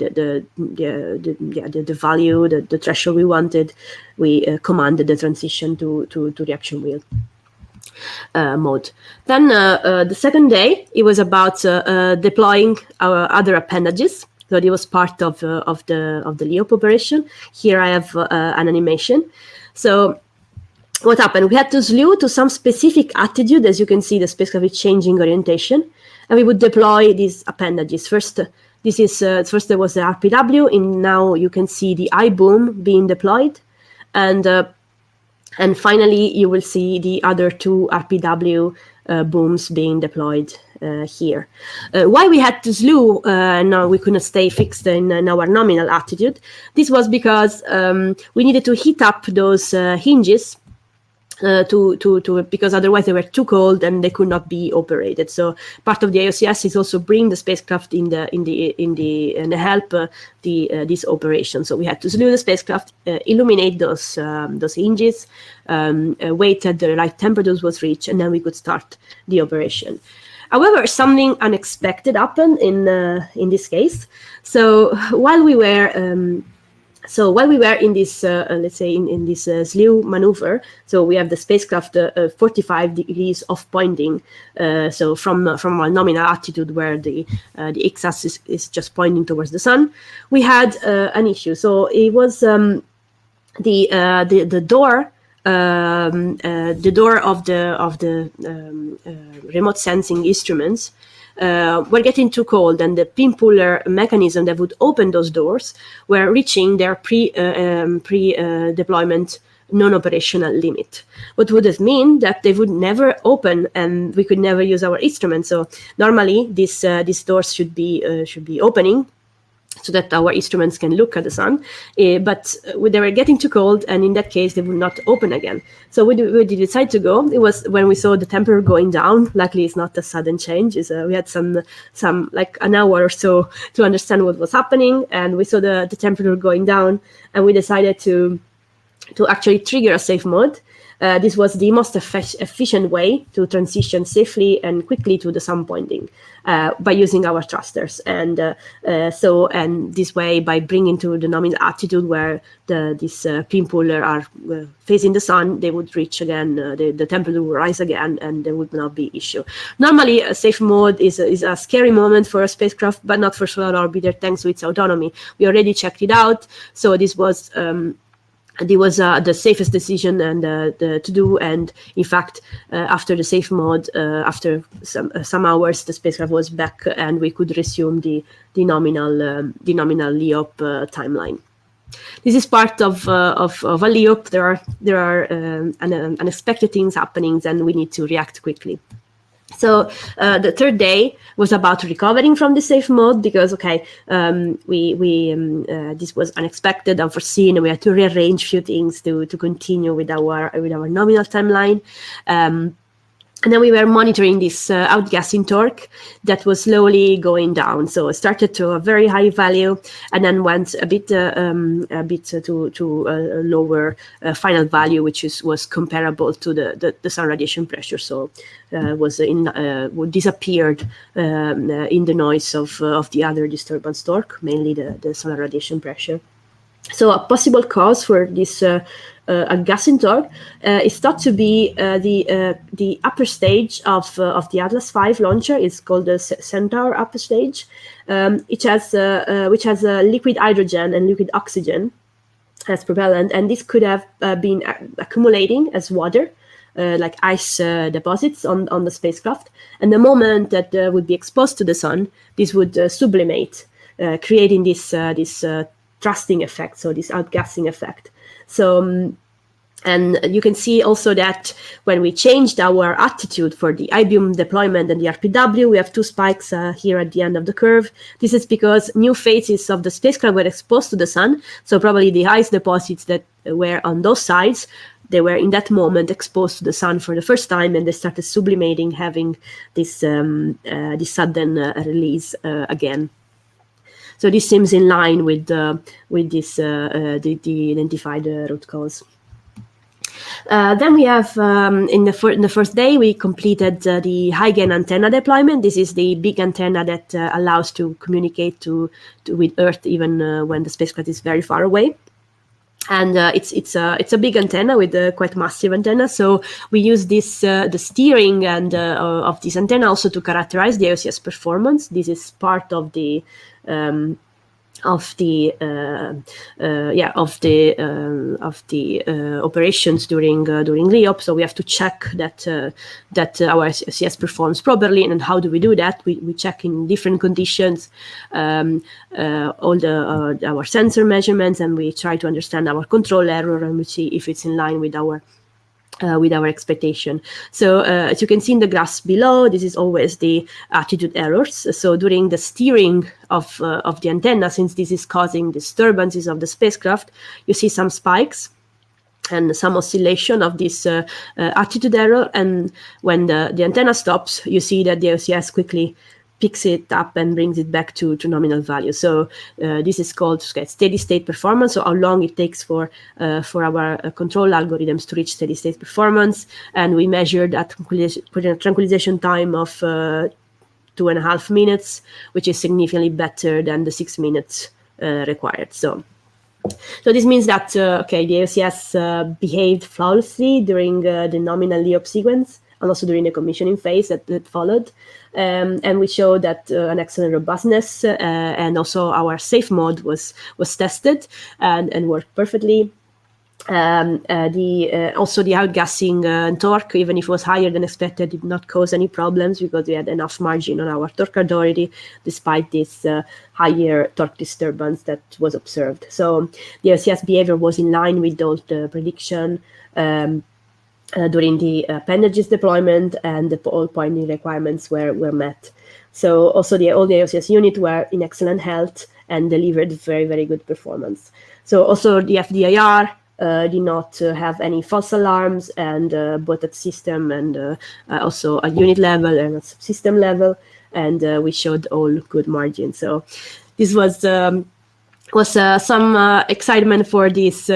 value, the threshold we wanted, we commanded the transition to reaction wheel mode. Then the second day, it was about deploying our other appendages. So it was part of the Leop operation. Here I have an animation. So what happened? We had to slew to some specific attitude. As you can see, the spacecraft is changing orientation, and we would deploy these appendages. First there was the RPW, and now you can see the iBoom being deployed, and finally you will see the other two RPW booms being deployed here. Why we had to slew, no, we couldn't stay fixed in our nominal attitude. This was because we needed to heat up those hinges because otherwise they were too cold and they could not be operated. So part of the AOCS is also bring the spacecraft in the help this operation. So we had to slew the spacecraft, illuminate those hinges, wait till the right temperature was reached, and then we could start the operation. However, something unexpected happened in this case. So while we were in this, let's say in this slew maneuver, so we have the spacecraft 45 degrees off pointing. So from our nominal attitude where the x-axis is just pointing towards the sun, we had an issue. So it was the door. The door of the remote sensing instruments were getting too cold, and the pin puller mechanism that would open those doors were reaching their pre-deployment non-operational limit. What would it mean? That they would never open, and we could never use our instrument. So normally these doors should be opening, so that our instruments can look at the sun, but they were getting too cold, and in that case they would not open again. So we decided to go. It was when we saw the temperature going down. Luckily it's not a sudden change. We had some like an hour or so to understand what was happening, and we saw the temperature going down, and we decided to actually trigger a safe mode. This was the most efficient way to transition safely and quickly to the sun pointing by using our thrusters. And this way, by bringing to the nominal attitude where this pin puller are facing the sun, they would reach again, the temperature would rise again, and there would not be issue. Normally, a safe mode is a scary moment for a spacecraft, but not for Solar Orbiter, thanks to its autonomy. We already checked it out, so this was the safest decision and to do. And in fact, after the safe mode, after some hours, the spacecraft was back, and we could resume the nominal Leop timeline. This is part of a Leop. There are unexpected things happening, and we need to react quickly. So the third day was about recovering from the safe mode because this was unexpected, unforeseen, and we had to rearrange a few things to continue with our nominal timeline. And then we were monitoring this outgassing torque that was slowly going down. So it started to a very high value and then went a bit to a lower final value, which was comparable to the sun radiation pressure. So disappeared in the noise of the other disturbance torque, mainly the solar radiation pressure. So a possible cause for this outgassing torque is thought to be the upper stage of the Atlas V launcher. It's called the Centaur upper stage, which has liquid hydrogen and liquid oxygen as propellant, and this could have been accumulating as water, like ice deposits on the spacecraft. And the moment that would be exposed to the sun, this would sublimate, creating this thrusting effect, so this outgassing effect. So, and you can see also that when we changed our attitude for the I-beam deployment and the RPW, we have two spikes here at the end of the curve. This is because new phases of the spacecraft were exposed to the sun, so probably the ice deposits that were on those sides, they were in that moment exposed to the sun for the first time, and they started sublimating, having this sudden release again. So this seems in line with this the identified root cause. Then we have in the first day we completed the high gain antenna deployment. This is the big antenna that allows to communicate with Earth even when the spacecraft is very far away. And it's a big antenna with a quite massive antenna. So we use this the steering and of this antenna also to characterize the AOCS performance. This is part of the operations during Leop. So we have to check that our AOCS performs properly. And how do we do that? We check in different conditions all our sensor measurements, and we try to understand our control error, and we see if it's in line with our expectation. So as you can see in the graphs below, this is always the attitude errors. So during the steering of the antenna, since this is causing disturbances of the spacecraft, you see some spikes and some oscillation of this attitude error. And when the antenna stops, you see that the AOCS quickly picks it up and brings it back to nominal value. So this is called steady state performance, so how long it takes for our control algorithms to reach steady state performance. And we measured at tranquilization time of 2.5 minutes, which is significantly better than the 6 minutes required. So this means that the AOCS behaved flawlessly during the nominal Leop sequence, and also during the commissioning phase that followed. And we showed that an excellent robustness, and also our safe mode was tested and worked perfectly. Also the outgassing torque, even if it was higher than expected, did not cause any problems because we had enough margin on our torque authority despite this higher torque disturbance that was observed. So the AOCS behavior was in line with all the prediction during the appendages deployment, and all pointing requirements were met. So also all the AOCS units were in excellent health and delivered very, very good performance. So also the FDIR did not have any false alarms, and both at system and also at unit level and at subsystem level, and we showed all good margins. So this was some excitement for this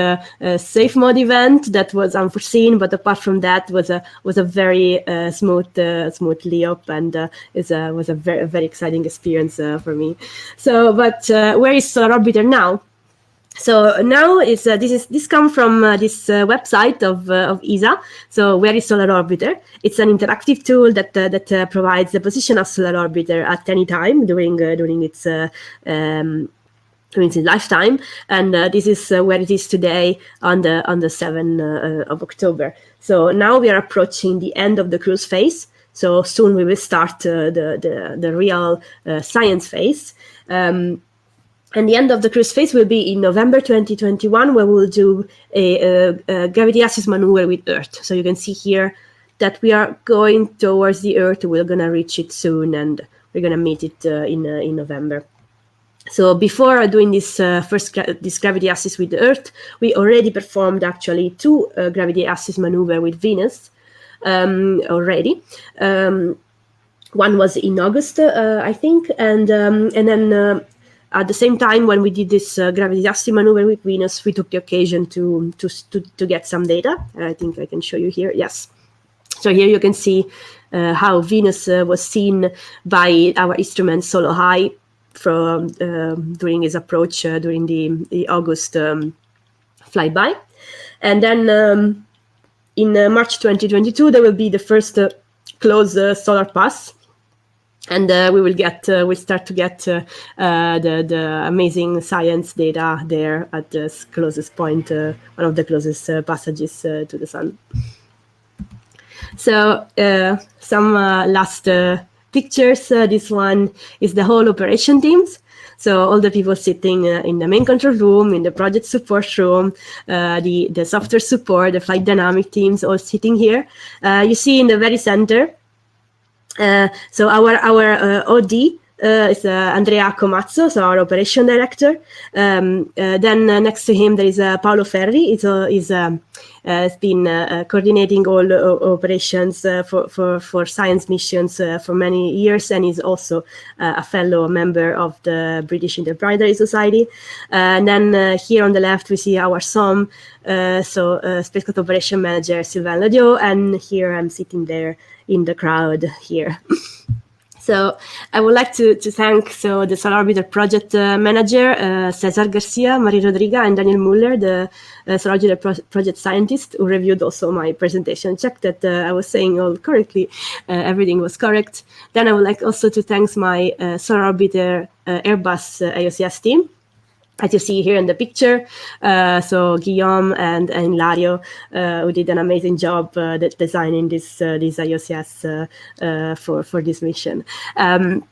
safe mode event that was unforeseen, but apart from that was a very smooth Leop, and was a very, very exciting experience for me. So, but where is Solar Orbiter now? So now this comes from this website of ESA. So where is Solar Orbiter? It's an interactive tool that provides the position of Solar Orbiter at any time during its lifetime, and this is where it is today on the 7th of October. So now we are approaching the end of the cruise phase. So soon we will start the real science phase. And the end of the cruise phase will be in November 2021, where we will do a gravity assist maneuver with Earth. So you can see here that we are going towards the Earth. We're gonna reach it soon, and we're gonna meet it in November. So before doing this this gravity assist with the Earth, we already performed actually 2 gravity assist maneuver with Venus already. One was in August, I think, and then at the same time when we did this gravity assist maneuver with Venus, we took the occasion to get some data. I think I can show you here. Yes. So here you can see how Venus was seen by our instrument Solo High from during his approach during the August flyby. And then in March 2022, there will be the first close solar pass. And we'll start to get the amazing science data there at the closest point, one of the closest passages to the sun. So some last pictures. This one is the whole operation teams. So all the people sitting in the main control room, in the project support room, the software support, the flight dynamic teams, all sitting here. You see in the very center. So our OD is Andrea Comazzo, so our operation director. Then next to him there is Paolo Ferri. He's been coordinating all operations for science missions for many years, and he's also a fellow member of the British Interplanetary Society. And then here on the left we see our SOM, spacecraft operation manager Sylvain Ladiot, and here I'm sitting there in the crowd here. So I would like to thank the Solar Orbiter project manager, Cesar Garcia, Marie Rodriga, and Daniel Muller, the Solar Orbiter project scientist, who reviewed also my presentation, checked that I was saying all correctly, everything was correct. Then I would like also to thank my Solar Orbiter Airbus AOCS team, as you see here in the picture. So Guillaume and Lario, who did an amazing job designing this IOCS for this mission. And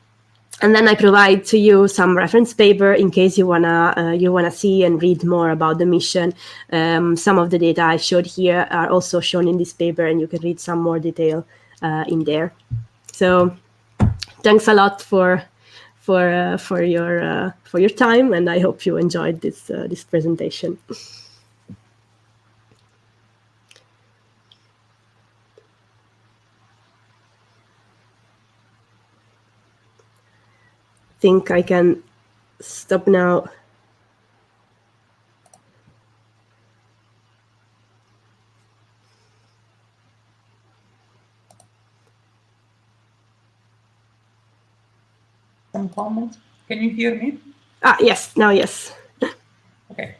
then I provide to you some reference paper in case you wanna see and read more about the mission. Some of the data I showed here are also shown in this paper, and you can read some more detail in there. So thanks a lot for your time, and I hope you enjoyed this presentation. I think I can stop now. Some comments. Can you hear me? Yes, now yes. Okay.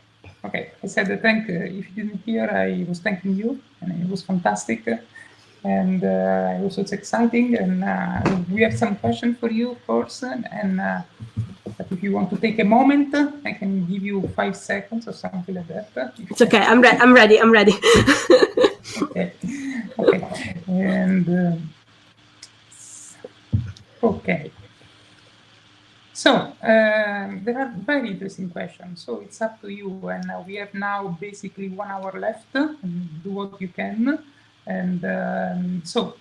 I said thank. If you didn't hear, I was thanking you, and it was fantastic, and also it's exciting. And we have some questions for you, of course. And but if you want to take a moment, I can give you 5 seconds or something like that. It's okay. I'm ready. Okay. And okay. So there are very interesting questions. So it's up to you. And we have now basically 1 hour left. Do what you can. And so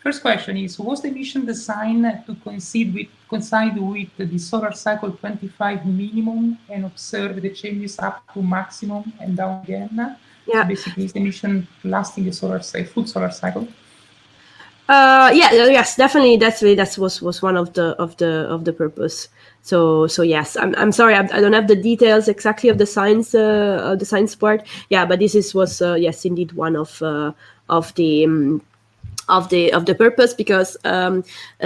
first question is, was the mission designed to coincide with the solar cycle 25 minimum and observe the changes up to maximum and down again? Yeah. So basically, is the mission lasting the full solar cycle? Yes, definitely. That was one of the purpose. So yes, I'm sorry, I don't have the details exactly of the science part. Yeah, but this was yes, indeed one of the purpose, because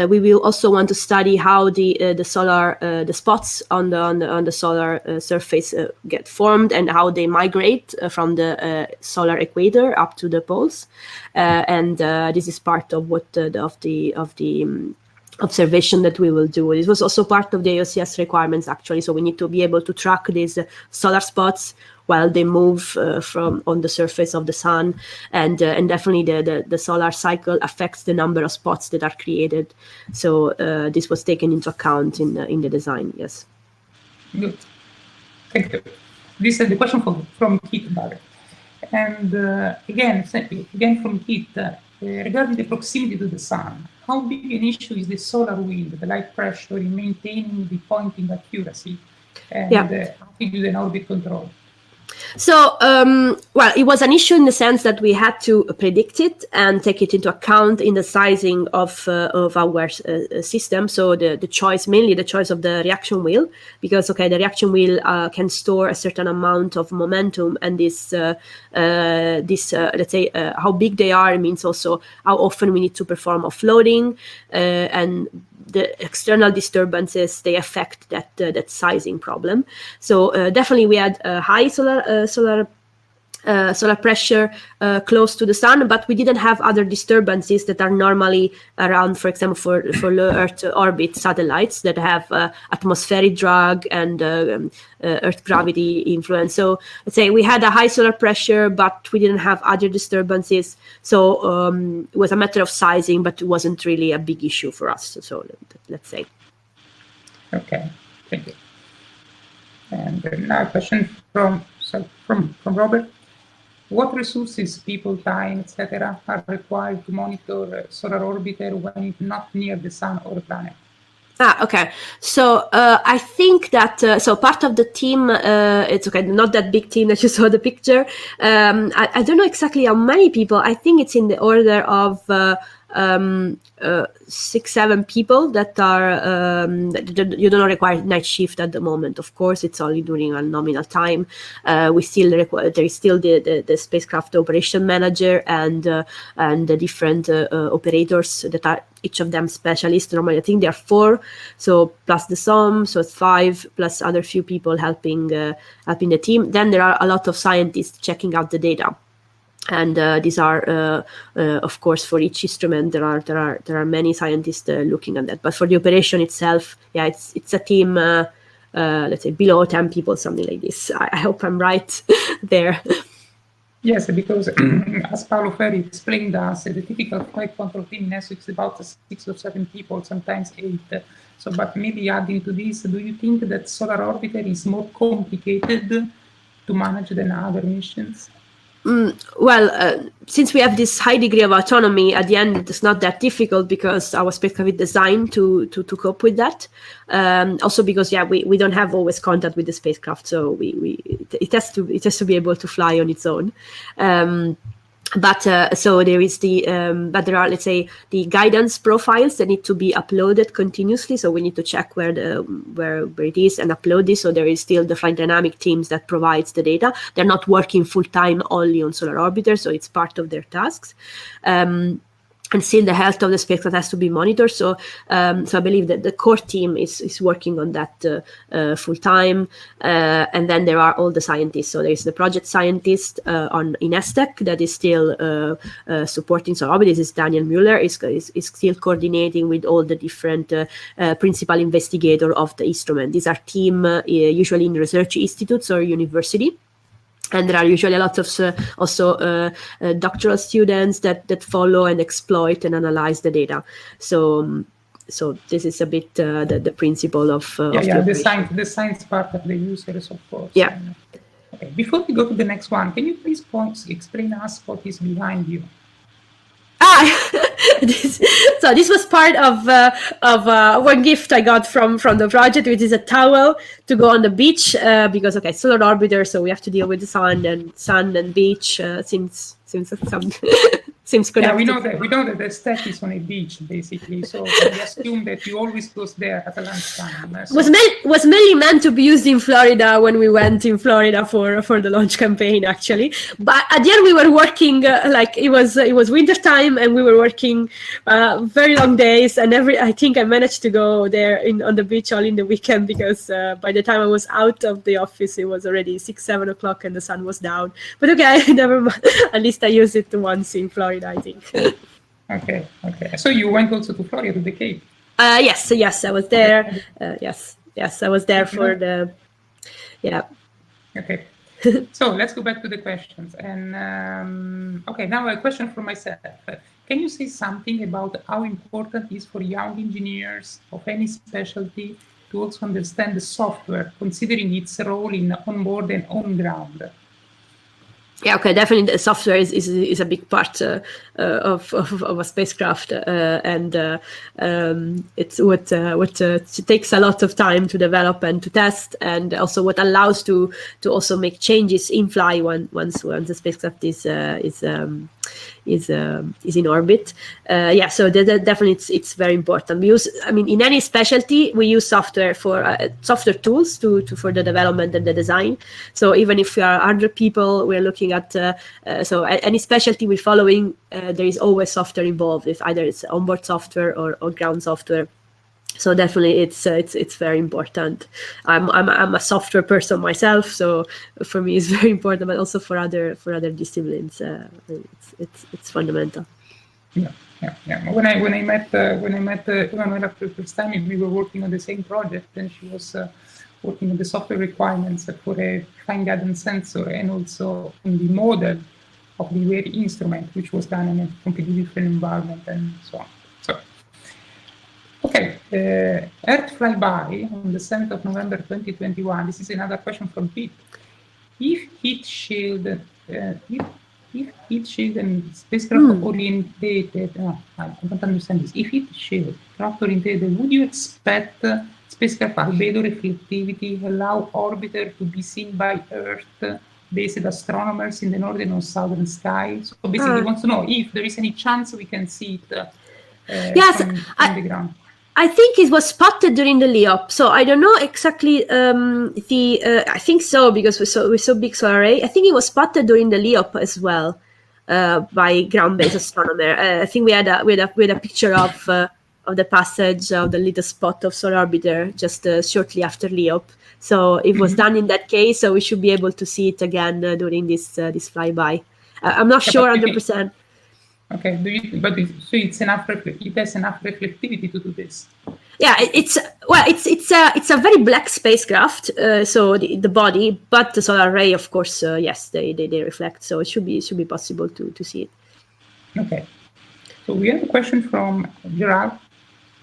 we will also want to study how the solar the spots on the solar surface get formed, and how they migrate from the solar equator up to the poles, and this is part of what of the observation that we will do. It was also part of the AOCS requirements, actually. So we need to be able to track these solar spots while they move from on the surface of the sun, and definitely the solar cycle affects the number of spots that are created. So this was taken into account in the design. Yes. Good. Thank you. This is the question from Keith Barrett. And again from Keith, regarding the proximity to the sun, how big an issue is the solar wind, the light pressure in maintaining the pointing accuracy and altitude and orbit control? So, well, it was an issue in the sense that we had to predict it and take it into account in the sizing of our system. So the choice, mainly the choice of the reaction wheel, because, okay, the reaction wheel can store a certain amount of momentum, and this let's say, how big they are means also how often we need to perform offloading, and the external disturbances, they affect that sizing problem. So definitely we had a high solar pressure close to the sun, but we didn't have other disturbances that are normally around, for example, for low Earth orbit satellites that have atmospheric drag and Earth gravity influence. So let's say we had a high solar pressure, but we didn't have other disturbances. So it was a matter of sizing, but it wasn't really a big issue for us. So let's say. Okay, thank you. And now a question from Robert. What resources, people, time, etc., are required to monitor Solar Orbiter when it's not near the sun or the planet? Okay. So I think that so part of the team, it's okay, not that big team that you saw the picture. I don't know exactly how many people. I think it's in the order of 6-7 people that are you don't require night shift at the moment. Of course, it's only during a nominal time. We still require, there is still the spacecraft operation manager and the different operators that are each of them specialists. Normally, I think there are 4, so plus the SOM, so it's 5 plus other few people helping the team. Then there are a lot of scientists checking out the data. And these are, of course, for each instrument there are many scientists looking at that. But for the operation itself, yeah, it's a team, let's say below 10 people, something like this. I hope I'm right there. Yes, because as Paolo Ferri explained us, the typical flight control team in ESA is about 6 or 7 people, sometimes 8. So, but maybe adding to this, do you think that Solar Orbiter is more complicated to manage than other missions? Well, since we have this high degree of autonomy, at the end it's not that difficult because our spacecraft is designed to cope with that. Also because we don't have always contact with the spacecraft, so it has to be able to fly on its own. But so there is but there are, let's say, the guidance profiles that need to be uploaded continuously. So we need to check where it is and upload this. So there is still the flight dynamic teams that provides the data. They're not working full time only on Solar Orbiter, so it's part of their tasks. And still the health of the spacecraft has to be monitored. So I believe that the core team is working on that full time. And then there are all the scientists. So there is the project scientist in ESTEC that is still supporting Solar Orbiter. This is Daniel Mueller, is still coordinating with all the different principal investigators of the instrument. These are team usually in research institutes or university. And there are usually a lot of also doctoral students that follow and exploit and analyze the data. So this is a bit the principle of the science part of the users, of course. Yeah. Okay. Before we go to the next one, can you please explain us what is behind you? So this was part of one gift I got from the project, which is a towel to go on the beach because Solar Orbiter, so we have to deal with the sun and beach seems connected. Yeah, we know that the ESTEC is on a beach basically, so we assume that you always go there at lunchtime. So. Was mainly meant to be used in Florida when we went in Florida for the launch campaign actually, but at the end we were working it was winter time and we were working very long days, and I think I managed to go there on the beach all in the weekend because by the time I was out of the office it was already 6-7 o'clock and the sun was down. But okay, never mind. At least I used it once in Florida, I think. Okay. So you went also to Florida, to the Cape? Yes, I was there. Yes, I was there for the. Okay. So let's go back to the questions. And now a question for myself. Can you say something about how important it is for young engineers of any specialty to also understand the software, considering its role in onboard and on ground? Yeah, okay, definitely the software is a big part of a spacecraft, and it's what it takes a lot of time to develop and to test, and also what allows to also make changes in fly once the spacecraft is in orbit. Yeah, so definitely it's very important. We use, I mean, in any specialty we use software for software tools for the development and the design. So even if we are 100 people, we're looking at so any specialty we're following, there is always software involved, if either it's onboard software or ground software. So definitely it's very important. I'm a software person myself, so for me it's very important, but also for other disciplines, it's fundamental. Yeah. When I met Emanuela for the first time, we were working on the same project, and she was working on the software requirements for a fine guidance sensor, and also in the model of the very instrument, which was done in a completely different environment, and so on. So, okay, Earth flyby on the 7th of November 2021. This is another question from Pete. If heat shield and spacecraft orientated, I don't understand this. If heat shield craft orientated, would you expect spacecraft albedo reflectivity allow orbiter to be seen by Earth-based astronomers in the northern or southern sky? So basically, he wants to know if there is any chance we can see it from the ground. I think it was spotted during the Leop, so I don't know exactly I think so, because we saw big solar array. I think it was spotted during the Leop as well by ground-based astronomer. I think we had a picture of the passage of the little spot of Solar Orbiter just shortly after Leop. So it was done in that case, so we should be able to see it again during this flyby. I'm not sure 100%. Okay, so it's enough? It has enough reflectivity to do this. Yeah, it's a very black spacecraft. So the body, but the solar array, of course, yes, they reflect. So it should be possible to see it. Okay, so we have a question from Gerald.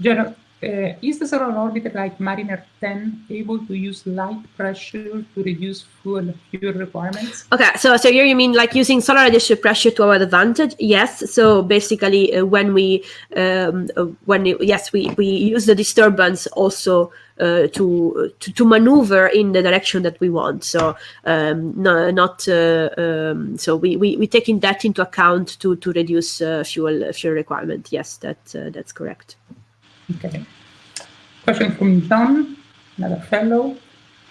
Gerald, is the Solar Orbiter like Mariner 10 able to use light pressure to reduce fuel requirements? Okay, so here you mean like using solar radiation pressure to our advantage? Yes. So basically, when we use the disturbance also to maneuver in the direction that we want. So so we taking that into account to reduce fuel requirement. Yes, that's correct. Okay. Question from John, another fellow.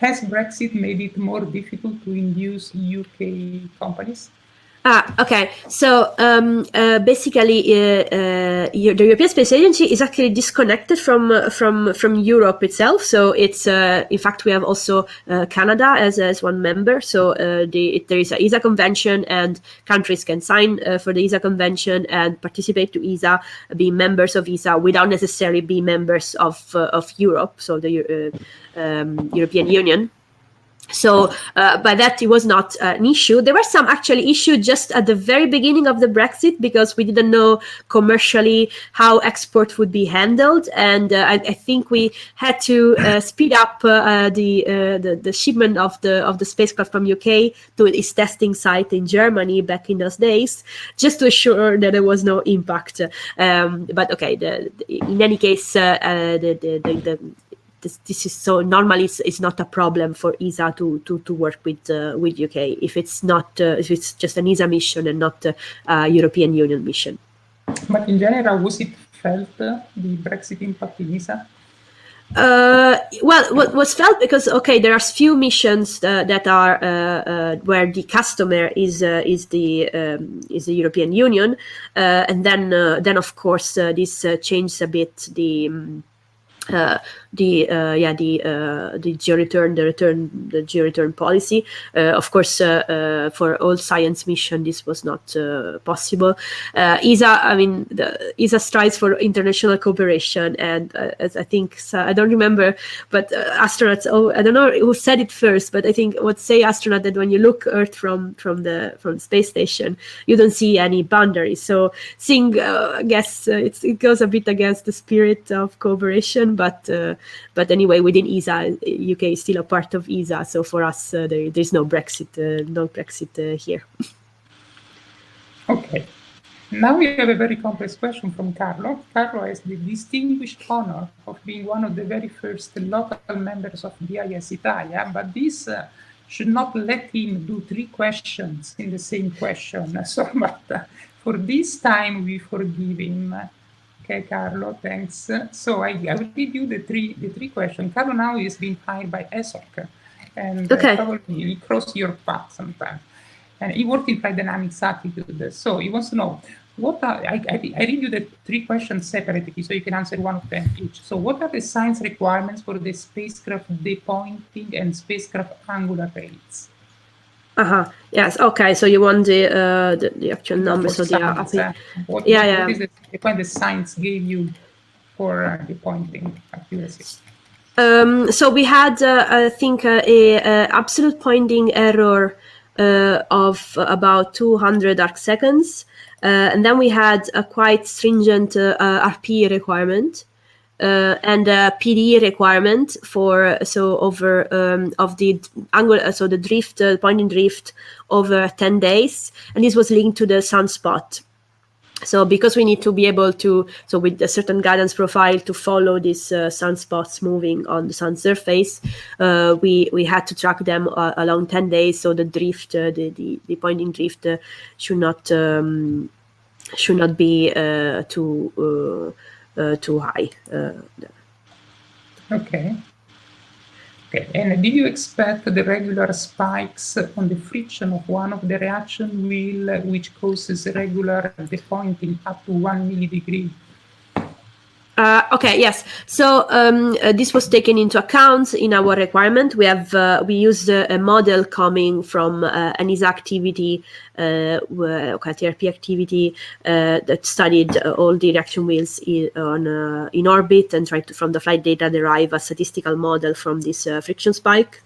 Has Brexit made it more difficult to induce UK companies? Okay. So basically, the European Space Agency is actually disconnected from Europe itself. So it's in fact we have also Canada as one member. So there is a ESA convention, and countries can sign for the ESA convention and participate to ESA, be members of ESA without necessarily be members of Europe. So the European Union. So by that, it was not an issue. There were some actually issues just at the very beginning of the Brexit, because we didn't know commercially how export would be handled, and I think we had to speed up the shipment of the spacecraft from UK to its testing site in Germany back in those days, just to assure that there was no impact. But okay, in any case, this is so normally it's not a problem for ESA to work with UK if it's not if it's just an ESA mission and not a European Union mission. But in general, was it felt the Brexit impact in ESA? Well, what was felt, because there are few missions that are where the customer is the European Union, and then of course this changed a bit the geo-return policy. Of course, for all science mission, this was not possible. ESA strives for international cooperation, and as I think, I don't remember, but astronauts. Oh, I don't know who said it first, but I think what say astronaut that when you look Earth from the space station, you don't see any boundaries. So, I guess it goes a bit against the spirit of cooperation, but anyway, within ESA, UK is still a part of ESA. So for us, there's no Brexit here. Okay. Now we have a very complex question from Carlo. Carlo has the distinguished honor of being one of the very first local members of BIS Italia, but this should not let him do 3 questions in the same question. So, but for this time, we forgive him. Okay, Carlo, thanks. So I will read you the three questions. Carlo now is being hired by ESOC, and probably he crossed your path sometime. And he worked in flight dynamics attitude. So he wants to know, what are, I read you the 3 questions separately, so you can answer one of them each. So what are the science requirements for the spacecraft depointing and spacecraft angular rates? Yes. Okay. So you want the actual numbers of the what is the point the science gave you for depointing accuracy? So we had, I think, a absolute pointing error of about 200 arc seconds, and then we had a quite stringent RP requirement and a PD requirement for over of the angle, so the drift, pointing drift over 10 days, and this was linked to the sunspot. So because we need to be able to, so with a certain guidance profile to follow these sunspots moving on the sun surface, we had to track them along 10 days. So the drift, the pointing drift should not be too high. Okay. Okay, and did you expect the regular spikes on the friction of one of the reaction wheel, which causes regular depointing up to 1 millidegree? Okay, yes. So this was taken into account in our requirement. We used a model coming from an ESA activity, TRP activity that studied all the reaction wheels in orbit and tried to, from the flight data, derive a statistical model from this friction spike.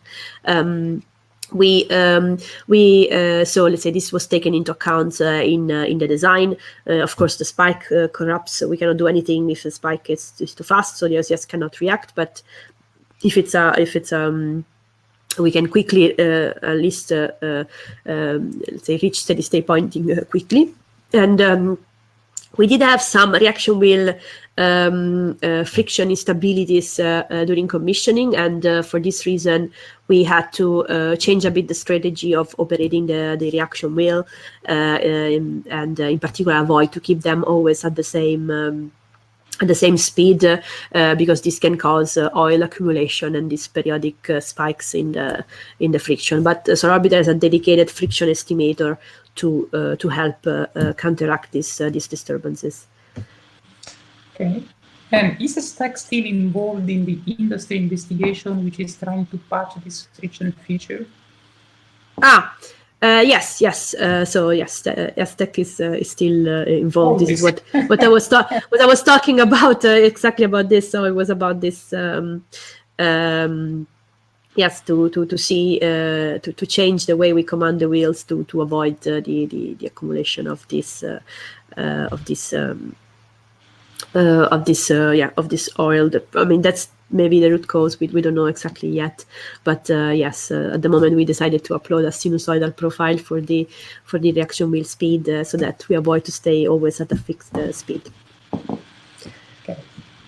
So let's say this was taken into account in the design. Of course, the spike corrupts, so we cannot do anything if the spike is too fast, so the OCS cannot react. But if we can quickly at least let's say reach steady state pointing quickly. And we did have some reaction wheel friction instabilities during commissioning, and for this reason we had to change a bit the strategy of operating the reaction wheel, and in particular avoid to keep them always at the same speed, because this can cause oil accumulation and these periodic spikes in the friction. But Solar Orbiter has a dedicated friction estimator to help counteract these disturbances. Okay. And is ESTEC still involved in the industry investigation, which is trying to patch this friction feature? Yes. So yes, ESTEC is still involved. This is what I was talking about, exactly about this. So it was about this. Yes, to see to change the way we command the wheels to avoid the accumulation of this oil. I mean, that's maybe the root cause. We don't know exactly yet, but yes, at the moment we decided to upload a sinusoidal profile for the reaction wheel speed, so that we avoid to stay always at a fixed speed. Okay,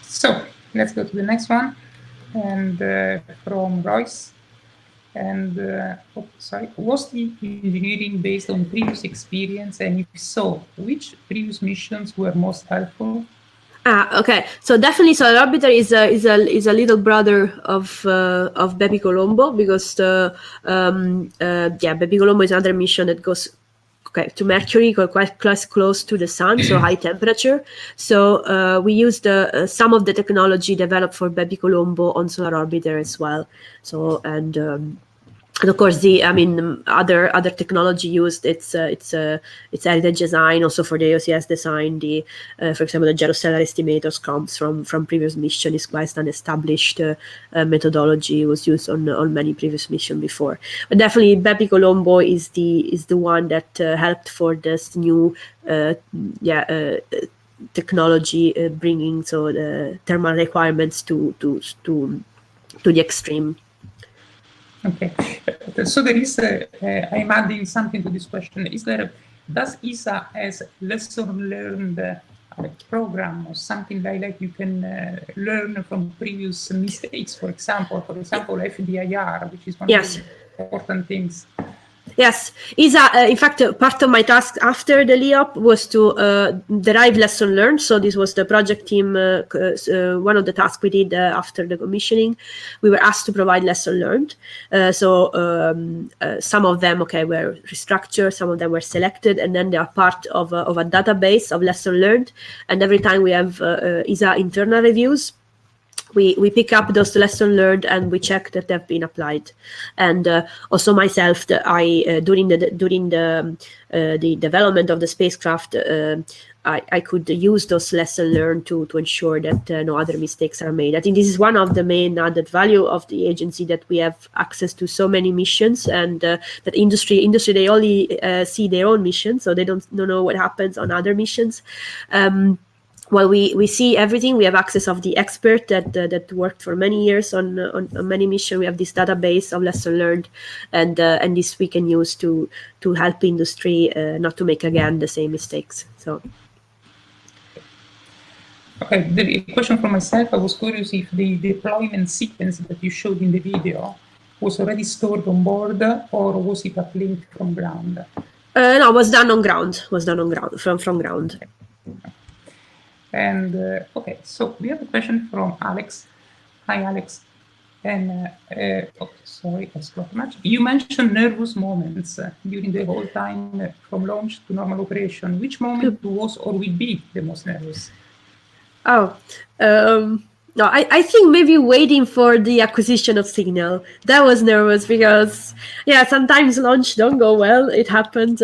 so let's go to the next one, and from Royce. And was the engineering based on previous experience, and if so, which previous missions were most helpful? Okay. So definitely, Solar Orbiter is a little brother of Bepi Colombo, because Bepi Colombo is another mission that goes to Mercury, quite close to the sun, so high temperature. So we used some of the technology developed for Bepi Colombo on Solar Orbiter as well. So and of course, other technology used. It's heritage design also for the AOCS design. For example, the gyrostellar estimators comes from previous mission. Is quite an established methodology. Was used on many previous missions before. But definitely, Bepi Colombo is the one that helped for this new technology, bringing the thermal requirements to the extreme. Okay, so there is, I'm adding something to this question. Is there does ESA has lesson learned program or something like that you can learn from previous mistakes? For example, FDIR, which is one of the important things. Yes, ESA, in fact, part of my task after the Leop was to derive lesson learned. So this was the project team, one of the tasks we did after the commissioning. We were asked to provide lesson learned. Some of them, were restructured, some of them were selected, and then they are part of a database of lesson learned. And every time we have ESA internal reviews, we pick up those lessons learned and we check that they've been applied. And also myself, during the development of the spacecraft, I could use those lessons learned to ensure that no other mistakes are made. I think this is one of the main added value of the agency, that we have access to so many missions, and that industry they only see their own mission, so they don't know what happens on other missions. Well, we see everything. We have access of the expert that worked for many years on many missions. We have this database of lesson learned, and this we can use to help industry not to make again the same mistakes. So. Okay, the question for myself, I was curious if the deployment sequence that you showed in the video was already stored on board, or was it uplinked from ground? No, it was done on ground. From ground. Okay. And okay, so we have a question from Alex. Hi, Alex. And sorry, I scrolled too much. You mentioned nervous moments during the whole time from launch to normal operation. Which moment was or will be the most nervous? No, I think maybe waiting for the acquisition of signal. That was nervous because, sometimes launch don't go well. It happened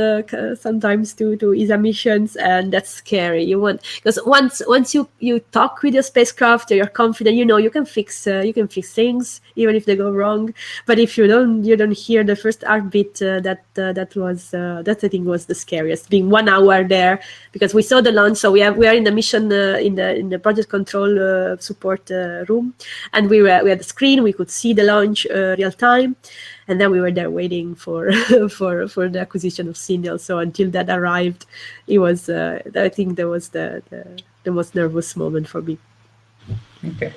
sometimes to ESA missions, and that's scary. Because once you talk with your spacecraft, you're confident. You can fix things even if they go wrong. But if you don't hear the first heartbeat, that I think was the scariest. Being 1 hour there, because we saw the launch. So we are in the mission in the project control support room, and we had the screen. We could see the launch real time, and then we were there waiting for for the acquisition of signal. So until that arrived, it was I think that was the most nervous moment for me. Okay.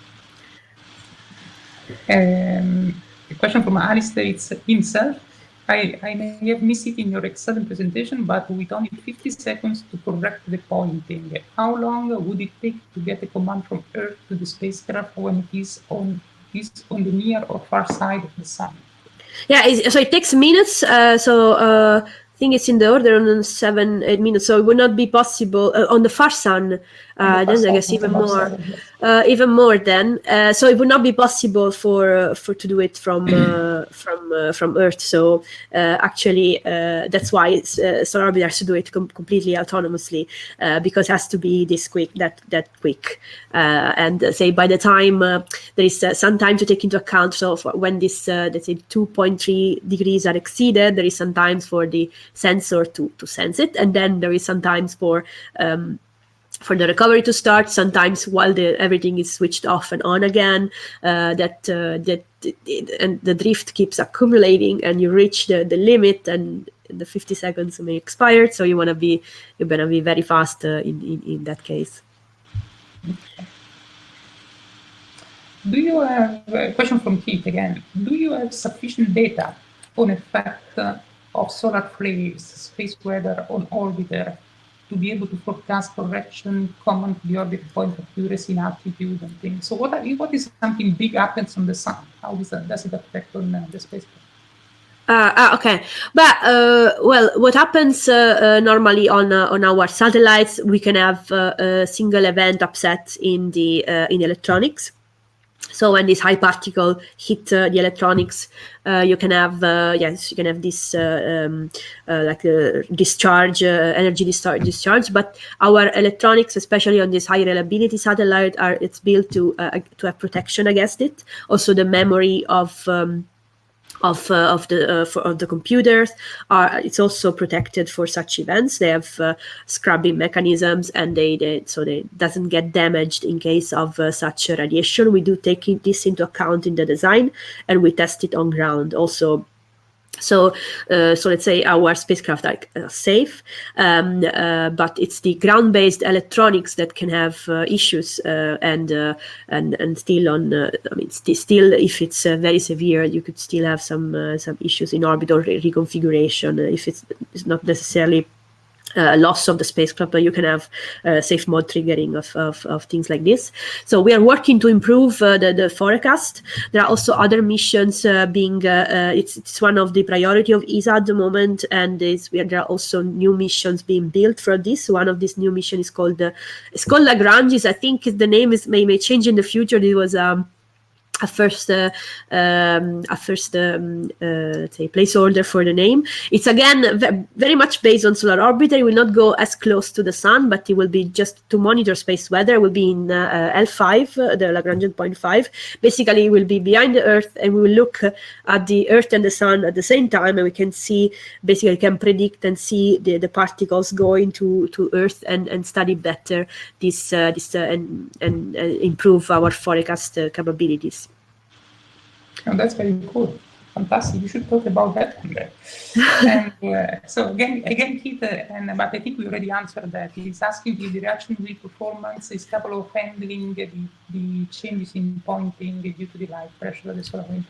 A question from Alistair himself. I may have missed it in your excellent presentation, but with only 50 seconds to correct the pointing, how long would it take to get a command from Earth to the spacecraft when it is on the near or far side of the sun? Yeah, so it takes minutes. I think it's in the order of 7-8 minutes. So it would not be possible on the far sun. Then I guess even more. Even more then. So it would not be possible for to do it from Earth. So actually, that's why Solar Orbiter has to do it completely autonomously, because it has to be this quick, that quick. And say by the time there is some time to take into account. So when this let's say 2.3 degrees are exceeded, there is some time for the sensor to sense it, and then there is sometimes for the recovery to start, sometimes while everything is switched off and on again, and the drift keeps accumulating, and you reach the limit, and the 50 seconds may expire. So you better be very fast in that case. Do you have a question from Keith again? Do you have sufficient data on effect of solar flares, space weather on orbiter, to be able to forecast correction common to the orbit point of accuracy in altitude and things? So what is something big happens on the sun? How does it affect on the spacecraft? Okay, but well, what happens normally on our satellites, we can have a single event upset in electronics. So when this high particle hit the electronics, you can have this like discharge, energy discharge. But our electronics, especially on this high reliability satellite, it's built to have protection against it. Also, the memory of the computers it's also protected for such events. They have scrubbing mechanisms, and they doesn't get damaged in case of such radiation. We do take this into account in the design, and we test it on ground. Also, So let's say our spacecraft are safe, but it's the ground-based electronics that can have issues, and still on. I mean, still, if it's very severe, you could still have some issues in orbit or reconfiguration. If it's not necessarily loss of the spacecraft, but you can have safe mode triggering of things like this. So we are working to improve the forecast. There are also other missions being. It's one of the priority of ESA at the moment, and there are also new missions being built for this. One of these new missions is called Lagrange's. I think the name may change in the future. It was a first let's say placeholder for the name. It's again very much based on Solar Orbiter. It will not go as close to the sun, but it will be just to monitor space weather. It will be in L5, the Lagrangian point 5. Basically, it will be behind the Earth, and we will look at the Earth and the sun at the same time, and we can see, basically can predict and see the particles going to Earth, and study better this and improve our forecast capabilities. Oh, that's very cool. Fantastic. You should talk about that one day. And so again, Keith, but I think we already answered that. He's asking if the reaction wheel performance is capable of handling the changes in pointing due to the light pressure of the solar wind.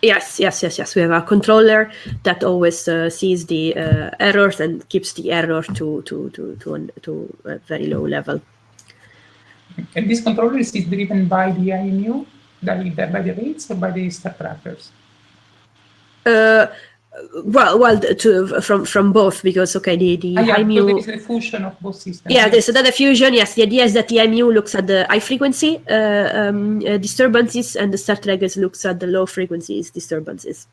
Yes. We have a controller that always sees the errors and keeps the error to a very low level. And this controller is driven by the IMU, by the rates, or by the star trackers? From both, because the IMU. So there is a fusion of both systems. Yeah, there's another fusion. Yes, the idea is that the IMU looks at the high frequency disturbances, and the star trackers looks at the low frequencies disturbances.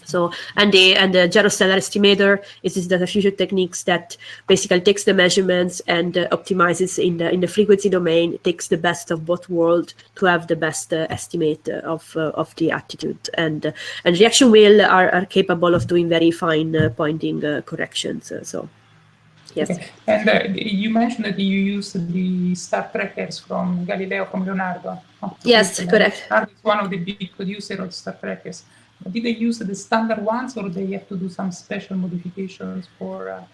So and the gyrostellar estimator is this data fusion techniques that basically takes the measurements and optimizes in the frequency domain, takes the best of both worlds to have the best estimate of the attitude, and reaction wheel are capable of doing very fine pointing corrections. So yes. Okay. And you mentioned that you use the star trackers from Galileo, from Leonardo. Yes, correct. Leonardo is one of the big producers of star trackers. Did they use the standard ones, or they have to do some special modifications for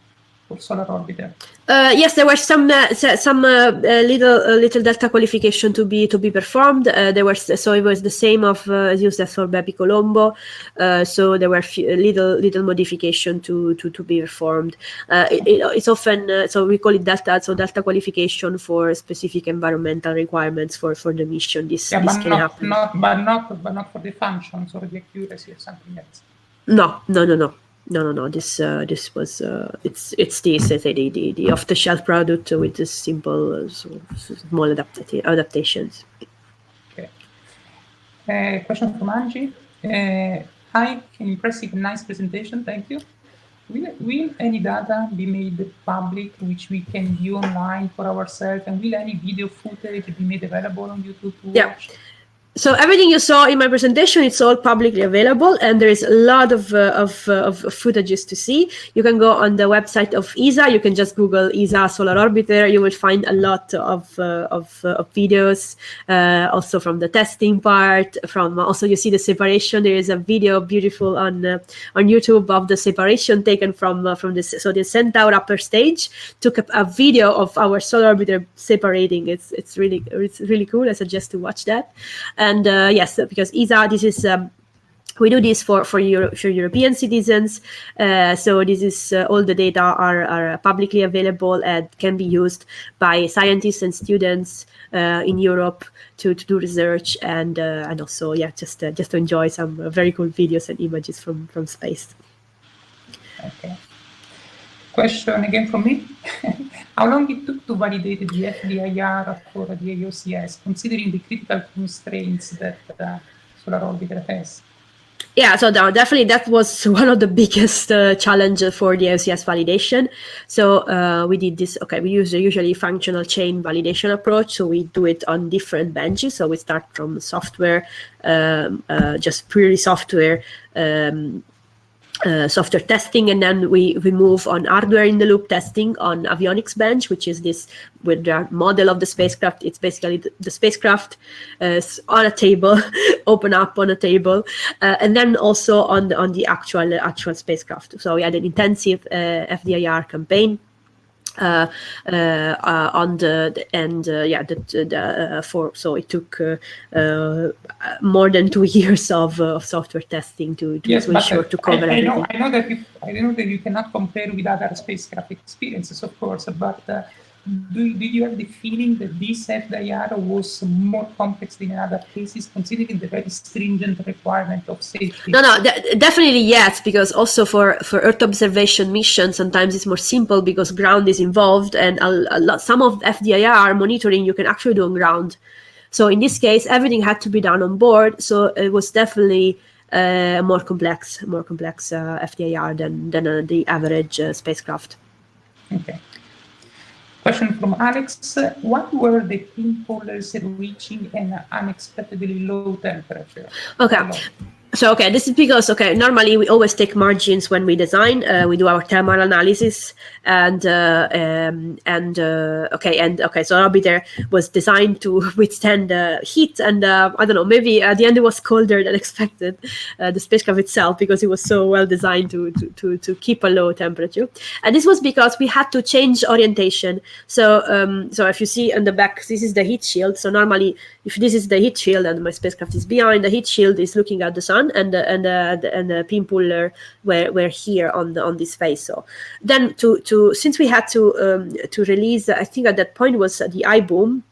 Solar Orbiter? Yes, there were some little delta qualification to be performed. So it was the same of as used as for Emanuela Palombo. So there were little modification to be performed. It's often so we call it delta qualification for specific environmental requirements for the mission. This can happen. But not for the functions or the accuracy or something else. No. This was it's the off-the-shelf product with the simple small adaptations. Okay. Question from Angie. Hi, impressive, nice presentation. Thank you. Will any data be made public, which we can view online for ourselves, and will any video footage be made available on YouTube to watch? So everything you saw in my presentation, it's all publicly available, and there is a lot of footages to see. You can go on the website of ESA. You can just Google ESA Solar Orbiter. You will find a lot of videos, also from the testing part. Also you see the separation. There is a video beautiful on YouTube of the separation taken from this. So the Centaur upper stage took a video of our Solar Orbiter separating. It's really cool. I suggest to watch that. And yes, because ESA, this is we do this for European citizens. So this is all the data are publicly available and can be used by scientists and students in Europe to do research and also just to enjoy some very cool videos and images from space. Okay. Question again from me. How long it took to validate the FDIR for the AOCS, considering the critical constraints that Solar Orbiter has? Yeah, so definitely that was one of the biggest challenges for the AOCS validation. So we did this. Okay, we use the usually functional chain validation approach. So we do it on different benches. So we start from software, just purely software. software testing, and then we move on hardware in the loop testing on avionics bench, which is this with the model of the spacecraft. It's basically the spacecraft on a table, open up on a table, and then also on the actual spacecraft. So we had an intensive FDIR campaign on so it took more than 2 years of software testing to ensure to cover everything. I know that you cannot compare with other spacecraft experiences, of course, but do you have the feeling that this FDIR was more complex than in other cases, considering the very stringent requirement of safety? No, definitely yes, because also for Earth observation missions, sometimes it's more simple because ground is involved, and some of FDIR monitoring you can actually do on ground. So in this case, everything had to be done on board, so it was definitely more complex FDIR than the average spacecraft. Okay. Question from Alex. Why were the pinholes reaching an unexpectedly low temperature? Okay. So, this is because, normally we always take margins when we design. We do our thermal analysis, so Orbiter was designed to withstand heat, and I don't know, maybe at the end it was colder than expected, the spacecraft itself, because it was so well designed to keep a low temperature. And this was because we had to change orientation. So if you see on the back, this is the heat shield. So normally, if this is the heat shield and my spacecraft is behind, the heat shield is looking at the sun, and the pin puller were here on this face. So then since we had to release, I think at that point was the eye boom.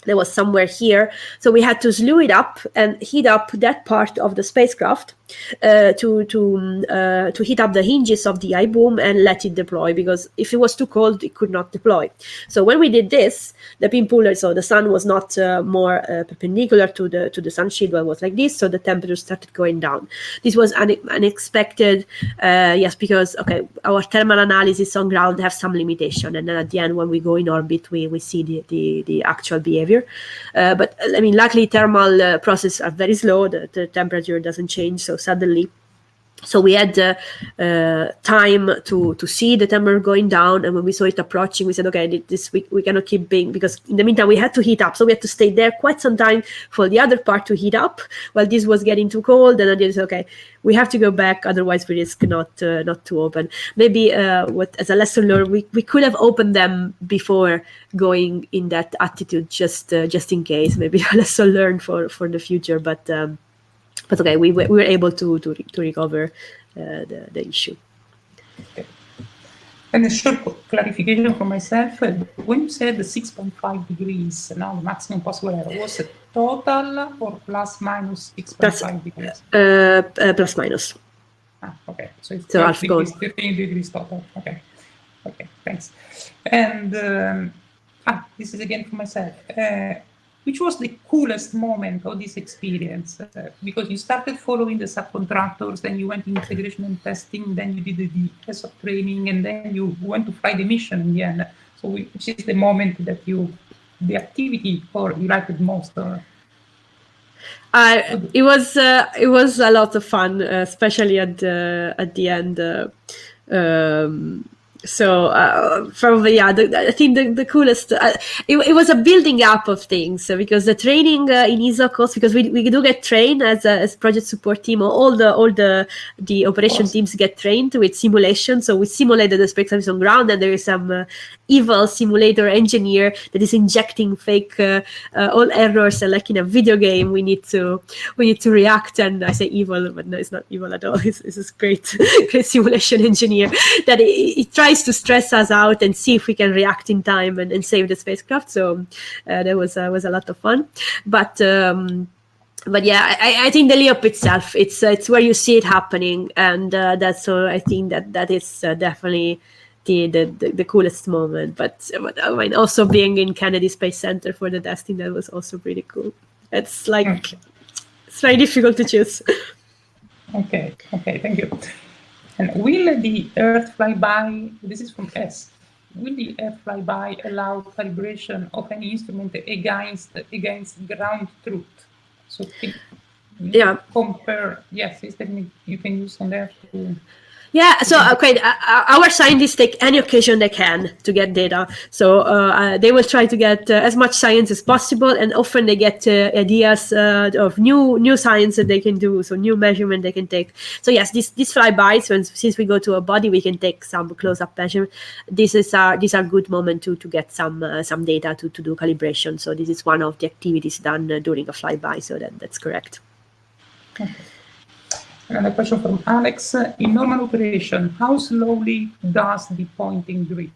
There was somewhere here, so we had to slew it up and heat up that part of the spacecraft to heat up the hinges of the eye boom and let it deploy, because if it was too cold it could not deploy. So when we did this, the pin puller, so the sun was not more perpendicular to the sun shield, but it was like this, so the temperature started going down. This was unexpected, yes, because our thermal analysis on ground have some limitation, and then at the end when we go in orbit we see the actual behavior. But I mean, luckily thermal processes are very slow. The temperature doesn't change so suddenly. So we had time to see the temperature going down, and when we saw it approaching, we said, this we cannot keep being, because in the meantime we had to heat up, so we had to stay there quite some time for the other part to heat up while this was getting too cold. And then said, we have to go back, otherwise we risk not to open. Maybe as a lesson learned, we could have opened them before going in that attitude, just in case. Maybe a lesson learned for the future, but we were able to recover the issue. Okay. And a short clarification for myself. When you said the 6.5 degrees, now the maximum possible error, was it total or plus minus 6.5 degrees? Plus minus. Okay. So it's 15 degrees total. Okay, thanks. And this is again for myself. Which was the coolest moment of this experience? Because you started following the subcontractors, then you went in integration and testing, then you did the ESA training, and then you went to fly the mission in the end. So which is the moment that the activity you liked it most? It was a lot of fun, especially at the end. So probably, I think the coolest, it was a building up of things, because the training in ESA, because we do get trained as project support team, all the operation teams get trained with simulation. So we simulated the spacecraft on ground, and there is some evil simulator engineer that is injecting fake all errors, and like in a video game we need to react. And I say evil, but no, it's not evil at all. It's this great simulation engineer that it tries to stress us out and see if we can react in time and save the spacecraft. So that was a lot of fun. But yeah, I think the Leop itself, it's where you see it happening, and that's so I think that is definitely the coolest moment. But I mean, also being in Kennedy Space Center for the testing, that was also pretty cool. It's like it's very difficult to choose. Okay, thank you. And will the Earth flyby, this is from S, will the Earth flyby allow calibration of any instrument against ground truth? So compare, yes, it's technique you can use on there to... Yeah, so our scientists take any occasion they can to get data. So they will try to get as much science as possible, and often they get ideas of new science that they can do, so new measurement they can take. So yes, these flybys, since we go to a body, we can take some close-up measurement. These are good moment to get some data to do calibration. So this is one of the activities done during a flyby. So that's correct. Okay. Another question from Alex. In normal operation, how slowly does the pointing drift?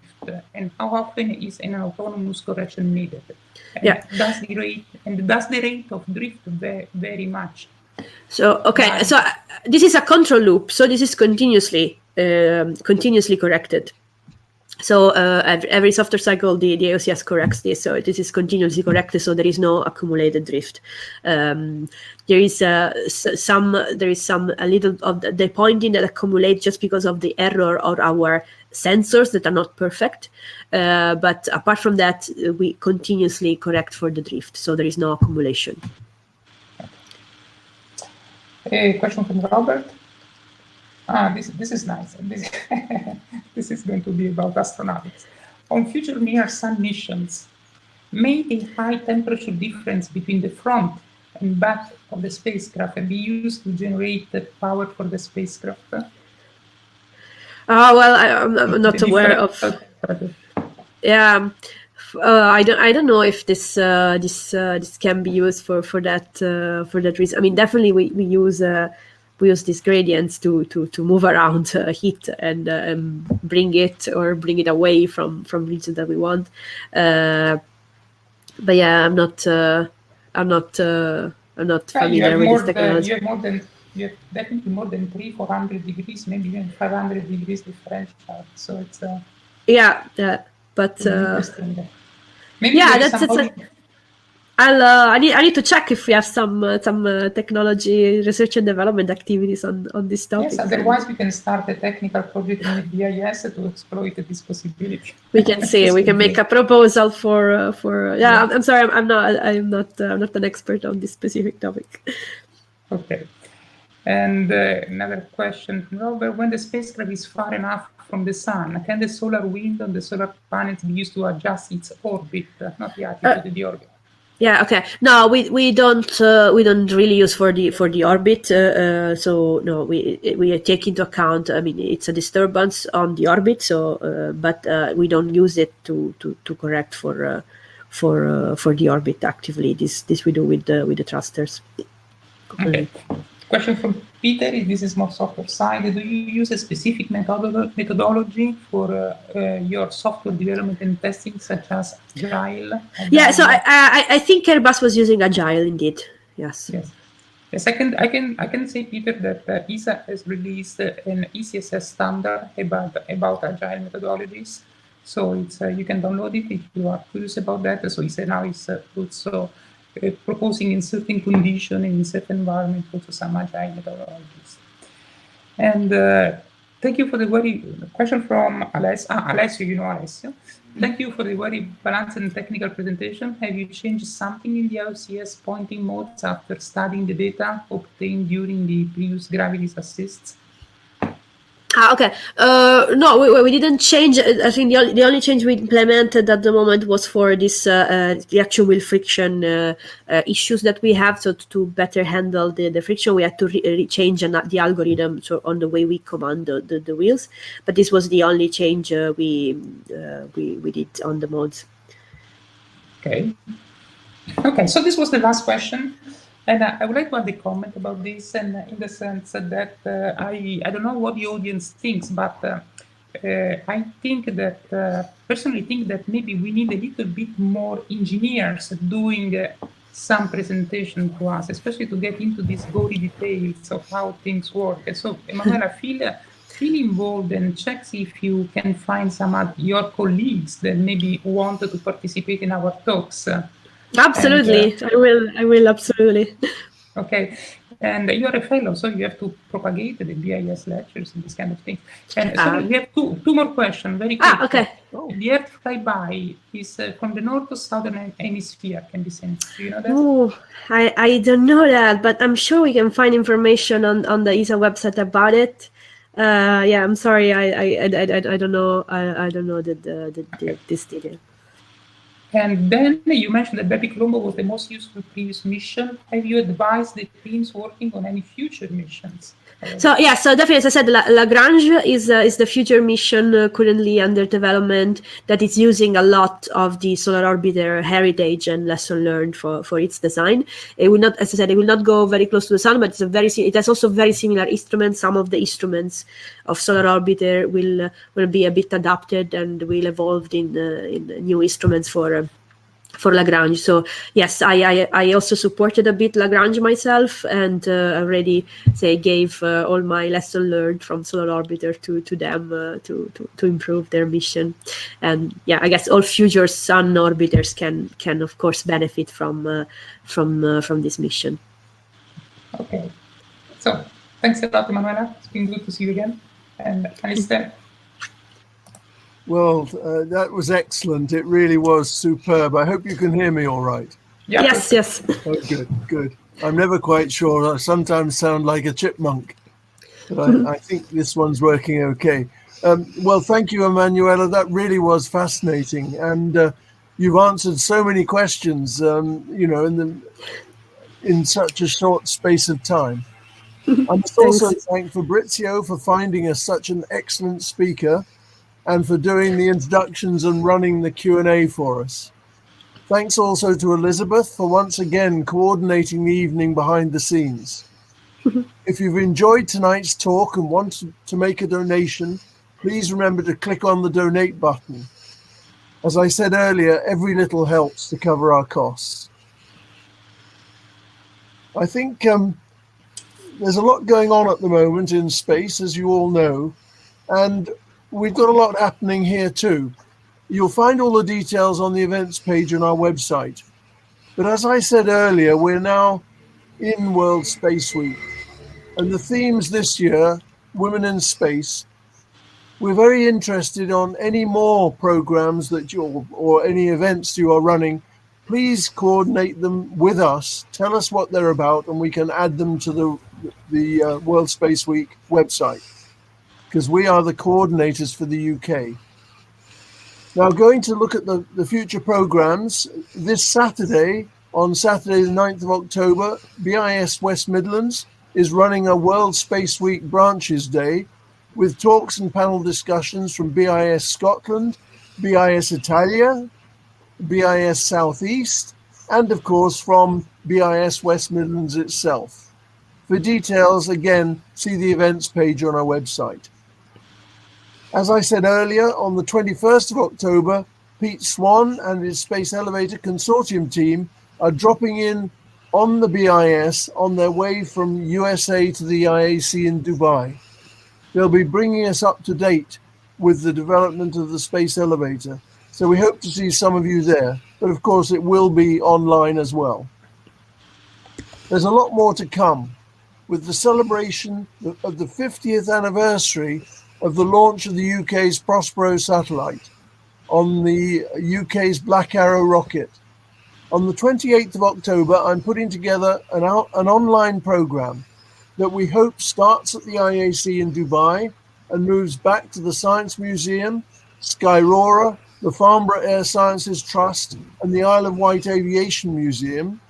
And how often is an autonomous correction needed? And yeah. Does the rate of drift vary much? So, okay, so this is a control loop. So this is continuously corrected. So every software cycle, the AOCS corrects this. So this is continuously corrected. So there is no accumulated drift. There is a little of the pointing that accumulates just because of the error of our sensors that are not perfect. But apart from that, we continuously correct for the drift. So there is no accumulation. A question from Robert. This is nice. This is going to be about astronautics. On future near-Sun missions, may the high temperature difference between the front and back of the spacecraft be used to generate the power for the spacecraft? Well, I'm not aware of. Yeah, I don't know if this can be used for that reason. I mean, definitely we use these gradients to move around heat and bring it away from regions that we want. But yeah, I'm not familiar with this technology. You have definitely more than 300-400 degrees, maybe even 500 degrees differential. So it's yeah, but interesting. Maybe that's. I need to check if we have some technology research and development activities on this topic. Yes, otherwise we can start a technical project in the BIS to exploit this possibility. We can see. We can make a proposal for. Yeah, I'm sorry. I'm not an expert on this specific topic. Okay. And another question from Robert: when the spacecraft is far enough from the sun, can the solar wind on the solar panels be used to adjust its orbit, not the attitude of the orbit? Yeah. Okay. No, we don't really use for the orbit. So no, we take into account. I mean, it's a disturbance on the orbit. So, but we don't use it to correct for the orbit actively. This we do with the thrusters. Okay. Question from Peter. This is more software side. Do you use a specific methodology for your software development and testing, such as Agile? Yeah, so I think Airbus was using Agile indeed. Yes. Yes, I can say, Peter, that ESA has released an ECSS standard about Agile methodologies. So it's you can download it if you are curious about that. So ESA now is also proposing in certain conditions, in certain environment, also some Agile methodologies. And thank you for the very question from Alessio. You know Alessio. Thank you for the very balanced and technical presentation. Have you changed something in the AOCS pointing modes after studying the data obtained during the previous gravity assists? Okay. No, we didn't change. I think the only change we implemented at the moment was for this reaction wheel friction issues that we have. So to better handle the friction, we had to change the algorithm on the way we command the wheels. But this was the only change we did on the modes. Okay. So this was the last question. And I would like to add a comment about this, and in the sense that I don't know what the audience thinks, but I think that personally think that maybe we need a little bit more engineers doing some presentation to us, especially to get into these gory details of how things work. And so, Emanuela, feel involved and check if you can find some of your colleagues that maybe want to participate in our talks. Absolutely, and, I will absolutely. Okay, and you are a fellow, so you have to propagate the BIS lectures and this kind of thing. And so we have two more questions, very quick. Okay. The Earth flyby is from the north to southern hemisphere, can be seen. Do you know that? Oh, I don't know that, but I'm sure we can find information on the ESA website about it. Yeah, I'm sorry. I don't know. I don't know this detail. And then you mentioned that Bepi Colombo was the most useful previous mission. Have you advised the teams working on any future missions? So yeah, so definitely, as I said, Lagrange is the future mission currently under development that is using a lot of the Solar Orbiter heritage and lesson learned for its design. It will not, as I said, it will not go very close to the sun, but it has also very similar instruments. Some of the instruments of Solar Orbiter will be a bit adapted and will evolve in new instruments for Lagrange. So yes, I also supported a bit Lagrange myself, and already gave all my lesson learned from Solar Orbiter to them to improve their mission. And yeah, I guess all future sun orbiters can of course benefit from this mission. Okay, so thanks a lot, Emanuela. It's been good to see you again, and ESTEC. Well, that was excellent. It really was superb. I hope you can hear me all right. Yeah. Yes. Oh, good. I'm never quite sure. I sometimes sound like a chipmunk, but I think this one's working okay. Well, thank you, Emanuela. That really was fascinating, and you've answered so many questions, in such a short space of time. I must also thank Fabrizio for finding us such an excellent speaker, and for doing the introductions and running the Q&A for us. Thanks also to Elizabeth for once again coordinating the evening behind the scenes. If you've enjoyed tonight's talk and want to make a donation, please remember to click on the donate button. As I said earlier, every little helps to cover our costs. I think there's a lot going on at the moment in space, as you all know, and we've got a lot happening here too. You'll find all the details on the events page on our website. But as I said earlier, we're now in World Space Week. And the themes this year, Women in Space. We're very interested on any more programs that or any events you are running. Please coordinate them with us. Tell us what they're about, and we can add them to the World Space Week website, because we are the coordinators for the UK. Now, going to look at the future programs, this Saturday, on Saturday the 9th of October, BIS West Midlands is running a World Space Week Branches Day with talks and panel discussions from BIS Scotland, BIS Italia, BIS Southeast, and of course from BIS West Midlands itself. For details, again, see the events page on our website. As I said earlier, on the 21st of October, Pete Swan and his Space Elevator Consortium team are dropping in on the BIS on their way from USA to the IAC in Dubai. They'll be bringing us up to date with the development of the Space Elevator. So we hope to see some of you there, but of course it will be online as well. There's a lot more to come with the celebration of the 50th anniversary of the launch of the UK's Prospero satellite on the UK's Black Arrow rocket. On the 28th of October, I'm putting together an online program that we hope starts at the IAC in Dubai and moves back to the Science Museum, Skyrora, the Farnborough Air Sciences Trust, and the Isle of Wight Aviation Museum,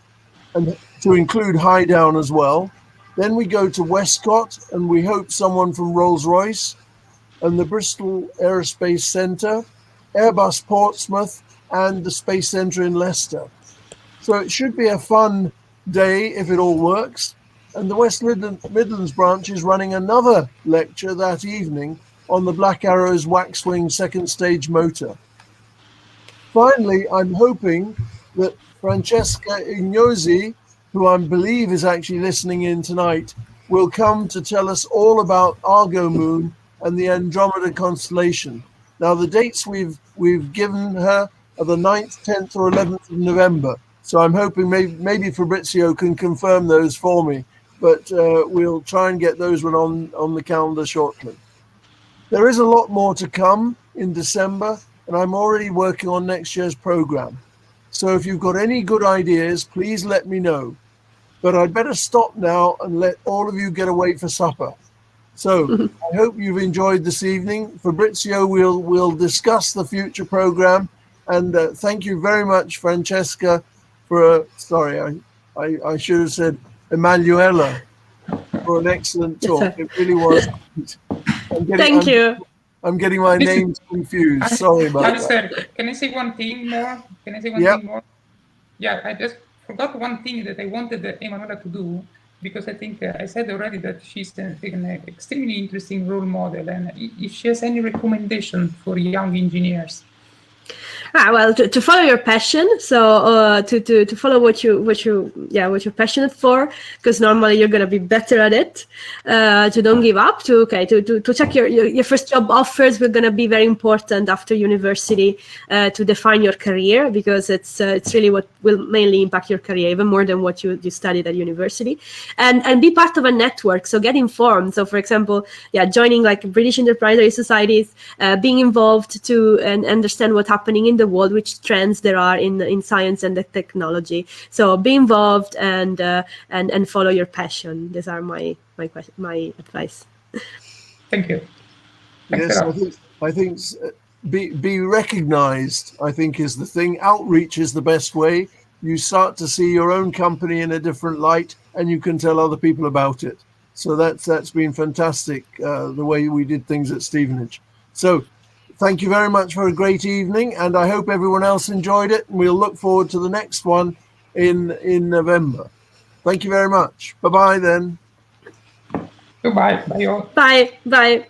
and to include Highdown as well. Then we go to Westcott, and we hope someone from Rolls-Royce, and the Bristol Aerospace Centre, Airbus Portsmouth, and the Space Centre in Leicester. So it should be a fun day if it all works. And the West Midlands branch is running another lecture that evening on the Black Arrow's waxwing second stage motor. Finally, I'm hoping that Francesca Ignosi, who I believe is actually listening in tonight, will come to tell us all about Argo Moon and the Andromeda constellation. Now, the dates we've given her are the 9th, 10th, or 11th of November. So I'm hoping maybe Fabrizio can confirm those for me, but we'll try and get those one on the calendar shortly. There is a lot more to come in December, and I'm already working on next year's program. So if you've got any good ideas, please let me know. But I'd better stop now and let all of you get away for supper. So I hope you've enjoyed this evening. Fabrizio, we'll discuss the future program. And thank you very much, Francesca, for sorry, I should have said Emanuela, for an excellent talk. It really was. Thank you. I'm getting my names confused. Sorry about that. Can I say one thing more? Thing more? Yeah, I just forgot one thing that I wanted Emanuela to do, because I think I said already that she's an extremely interesting role model, and if she has any recommendation for young engineers. Well, to follow your passion, so to follow what you're passionate for, because normally you're gonna be better at it. To don't give up. To check your first job offers. We're gonna be very important after university to define your career, because it's really what will mainly impact your career, even more than what you studied at university. And be part of a network. So get informed. So for example, joining like British enterprise societies, being involved and understand what's happening in the world, which trends there are in science and the technology. So be involved and follow your passion. These are my advice. Thank you. Yes, I think be recognized, I think, is the thing. Outreach is the best way. You start to see your own company in a different light, and you can tell other people about it. So that's been fantastic, the way we did things at Stevenage. So thank you very much for a great evening, and I hope everyone else enjoyed it. And we'll look forward to the next one in November. Thank you very much. Bye-bye then. Goodbye. Bye all. Bye.